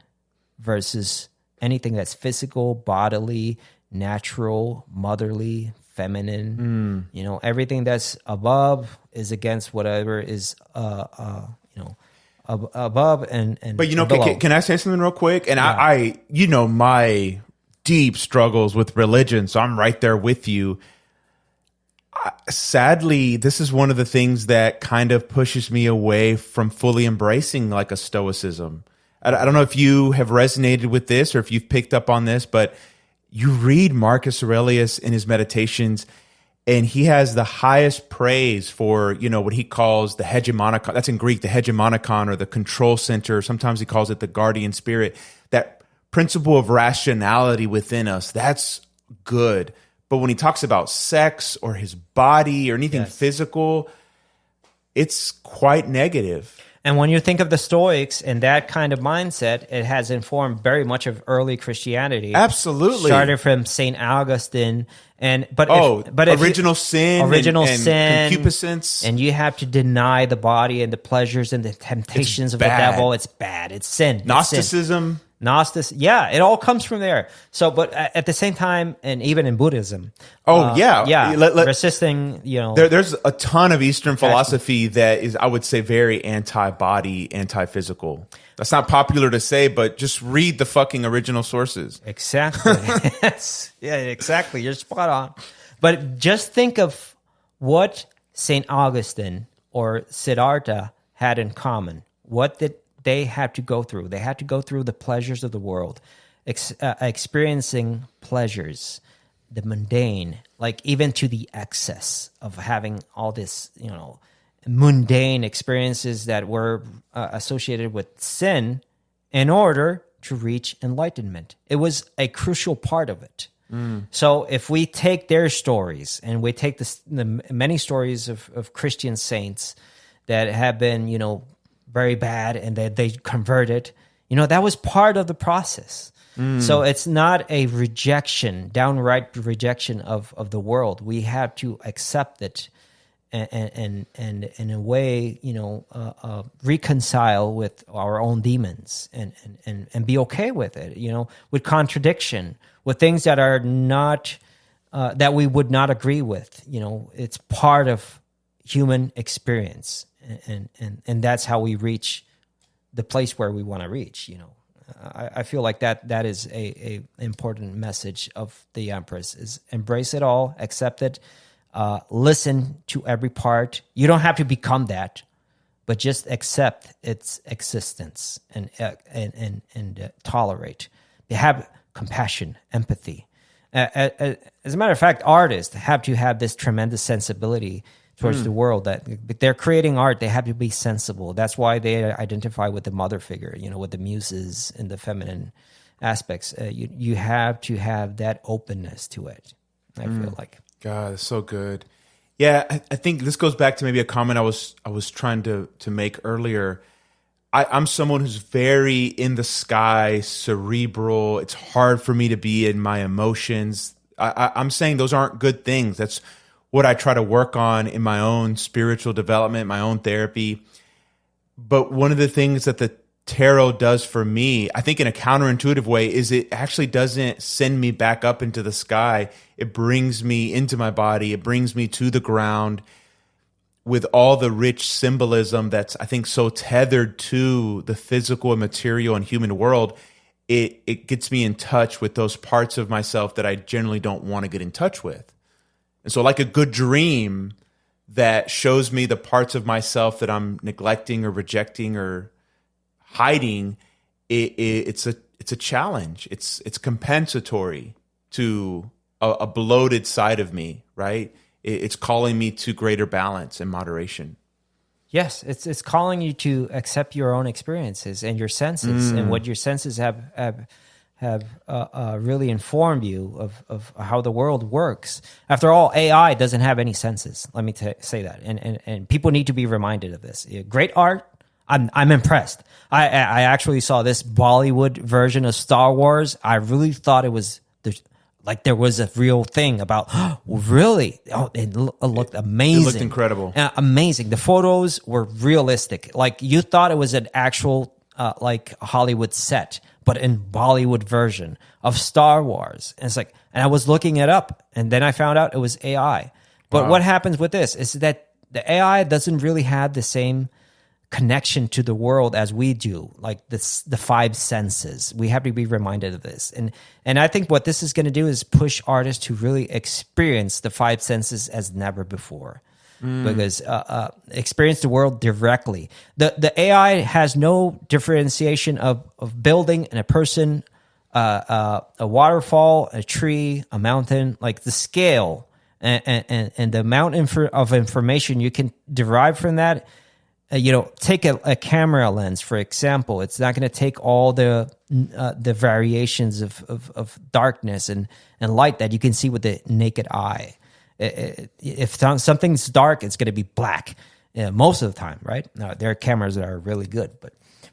S2: versus anything that's physical, bodily, natural, motherly, feminine. Everything that's above is against whatever is above and
S1: But
S2: below.
S1: can I say something real quick? And I my deep struggles with religion, so I'm right there with you. Sadly, this is one of the things that kind of pushes me away from fully embracing like a stoicism. I don't know if you have resonated with this or if you've picked up on this, but you read Marcus Aurelius in his Meditations, and he has the highest praise for, what he calls the hegemonicon. That's in Greek, the hegemonicon, or the control center. Sometimes he calls it the guardian spirit. That principle of rationality within us, that's good. But when he talks about sex or his body or anything physical, it's quite negative.
S2: And when you think of the Stoics and that kind of mindset, it has informed very much of early Christianity.
S1: Absolutely.
S2: Started from St. Augustine. But
S1: original sin and concupiscence.
S2: And you have to deny the body and the pleasures and the temptations of the devil. It's bad. It's sin.
S1: Gnosticism.
S2: It all comes from there. So, but at the same time, and even in Buddhism, resisting,
S1: there's a ton of Eastern philosophy that is, I would say, very anti-body, anti-physical. That's not popular to say, but just read the fucking original sources.
S2: Exactly. Yeah, exactly. You're spot on. But just think of what St. Augustine or Siddhartha had in common. What did they had to go through? They had to go through the pleasures of the world, experiencing pleasures, the mundane, like even to the excess of having all this, mundane experiences that were associated with sin in order to reach enlightenment. It was a crucial part of it. So if we take their stories and we take the many stories of Christian saints that have been, very bad and that they converted, that was part of the process. So it's not a rejection, downright rejection of the world. We have to accept it and in a way, reconcile with our own demons and be okay with it, with contradiction, with things that are not, that we would not agree with. It's part of human experience. And that's how we reach the place where we want to reach, I feel like that is a important message of the Empress is embrace it all, accept it, listen to every part. You don't have to become that, but just accept its existence and tolerate. They have compassion, empathy. As a matter of fact, artists have to have this tremendous sensibility towards the world. That if they're creating art, they have to be sensible. That's why they identify with the mother figure, with the muses and the feminine aspects. You have to have that openness to it, I feel like.
S1: God, that's so good. Yeah, I think this goes back to maybe a comment I was trying to make earlier. I'm someone who's very in the sky, cerebral. It's hard for me to be in my emotions. I'm saying those aren't good things. That's what I try to work on in my own spiritual development, my own therapy. But one of the things that the tarot does for me, I think in a counterintuitive way, is it actually doesn't send me back up into the sky. It brings me into my body. It brings me to the ground with all the rich symbolism that's, I think, so tethered to the physical and material and human world. It gets me in touch with those parts of myself that I generally don't want to get in touch with. And so like a good dream that shows me the parts of myself that I'm neglecting or rejecting or hiding, it's a challenge. It's compensatory to a bloated side of me, right? It's calling me to greater balance and moderation.
S2: Yes, it's calling you to accept your own experiences and your senses and what your senses have really informed you of how the world works. After all, AI doesn't have any senses. Let me say that, and people need to be reminded of this. Great art. I'm impressed. I actually saw this Bollywood version of Star Wars. I really thought it was there was a real thing about really. Oh, it looked amazing.
S1: It looked incredible.
S2: Amazing. The photos were realistic. Like you thought it was an actual like Hollywood set, but in Bollywood version of Star Wars. And it's like, and I was looking it up, and then I found out it was AI. But what happens with this is that the AI doesn't really have the same connection to the world as we do, like the five senses. We have to be reminded of this. And I think what this is going to do is push artists to really experience the five senses as never before. Because experience the world directly. The AI has no differentiation of building and a person, a waterfall, a tree, a mountain. Like the scale and the amount of information you can derive from that. Take a camera lens, for example. It's not going to take all the variations of darkness and light that you can see with the naked eye. If something's dark, it's going to be black most of the time, right? Now, there are cameras that are really good,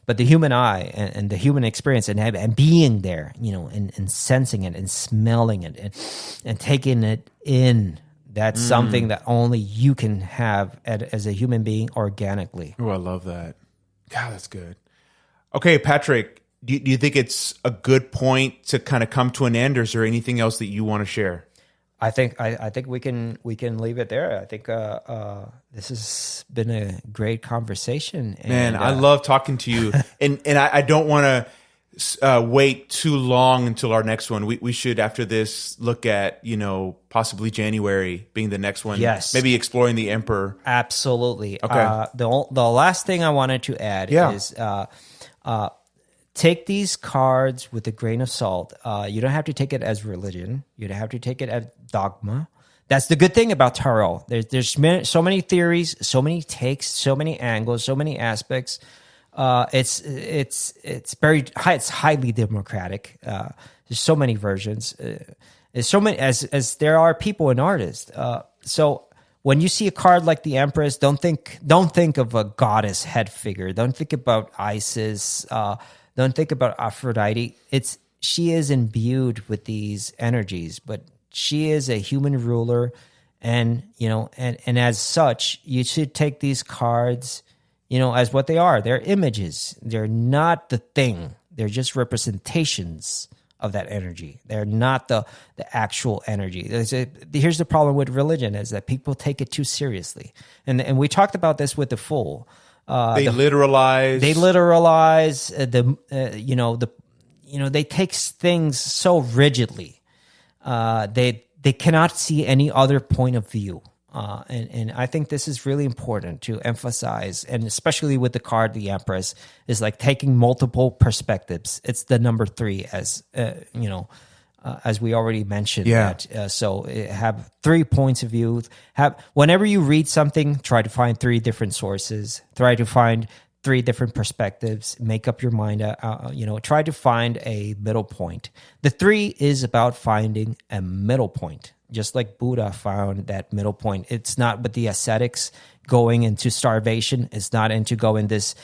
S2: but the human eye and the human experience and being there, and sensing it and smelling it and taking it in, that's something that only you can have as a human being organically.
S1: Oh, I love that. God, that's good. Okay, Patrick, do you think it's a good point to kind of come to an end, or is there anything else that you want to share?
S2: I think we can leave it there. I think this has been a great conversation.
S1: Man, I love talking to you, and I don't want to wait too long until our next one. We should, after this, look at possibly January being the next one.
S2: Yes,
S1: maybe exploring the Emperor.
S2: Absolutely.
S1: Okay.
S2: The last thing I wanted to add is take these cards with a grain of salt. You don't have to take it as religion. You don't have to take it as dogma. That's the good thing about tarot. There's so many theories, so many takes, so many angles, so many aspects. It's very high. It's highly democratic. There's so many versions. There's so many as there are people and artists. So when you see a card like the Empress, don't think of a goddess head figure. Don't think about Isis. Don't think about Aphrodite. She is imbued with these energies, but she is a human ruler And, and as such, you should take these cards, as what they are. They're images. They're not the thing. They're just representations of that energy. They're not the actual energy. Here's the problem with religion is that people take it too seriously. And we talked about this with the Fool.
S1: They literalize.
S2: They take things so rigidly. They cannot see any other point of view. And I think this is really important to emphasize, and especially with the card, the Empress, is like taking multiple perspectives. It's the number 3, as as we already mentioned.
S1: Yeah.
S2: So have 3 points of view. Whenever you read something, try to find 3 different sources. Try to find 3 different perspectives. Make up your mind. Try to find a middle point. The 3 is about finding a middle point. Just like Buddha found that middle point. It's not with the ascetics going into starvation. It's not into going this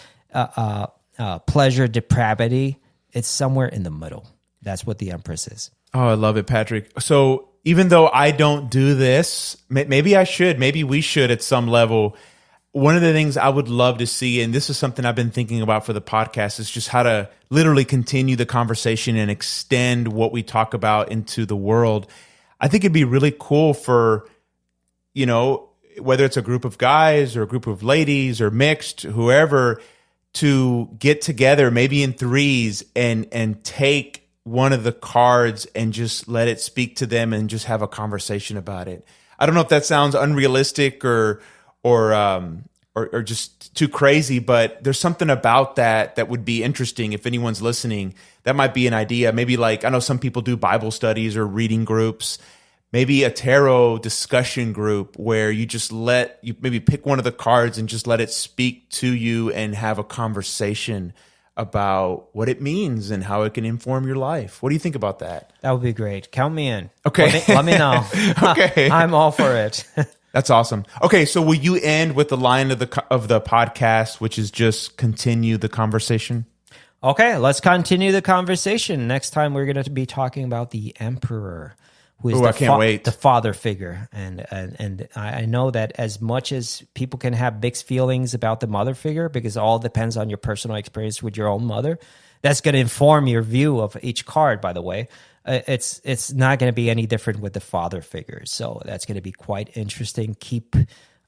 S2: pleasure depravity. It's somewhere in the middle. That's what the Empress is.
S1: Oh, I love it, Patrick. So even though I don't do this, maybe I should, maybe we should at some level. One of the things I would love to see, and this is something I've been thinking about for the podcast, is just how to literally continue the conversation and extend what we talk about into the world. I think it'd be really cool for, whether it's a group of guys or a group of ladies or mixed, whoever, to get together maybe in threes and take one of the cards and just let it speak to them and just have a conversation about it. I don't know if that sounds unrealistic or just too crazy, but there's something about that would be interesting. If anyone's listening, that might be an idea. Maybe I know some people do Bible studies or reading groups, maybe a tarot discussion group where you just maybe pick one of the cards and just let it speak to you and have a conversation about what it means and how it can inform your life. What do you think about that?
S2: That would be great. Count me in.
S1: Okay.
S2: Let me know.
S1: Okay.
S2: I'm all for it.
S1: That's awesome. Okay, so will you end with the line of the podcast, which is just continue the conversation?
S2: Okay, let's continue the conversation. Next time we're going to be talking about the Emperor, who is the father figure. And I know that as much as people can have mixed feelings about the mother figure, because it all depends on your personal experience with your own mother, that's going to inform your view of each card, by the way. It's not going to be any different with the father figure. So that's going to be quite interesting. Keep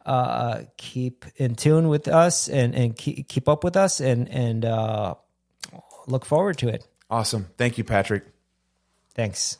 S2: in tune with us and keep up with us and look forward to it.
S1: Awesome. Thank you, Patrick.
S2: Thanks.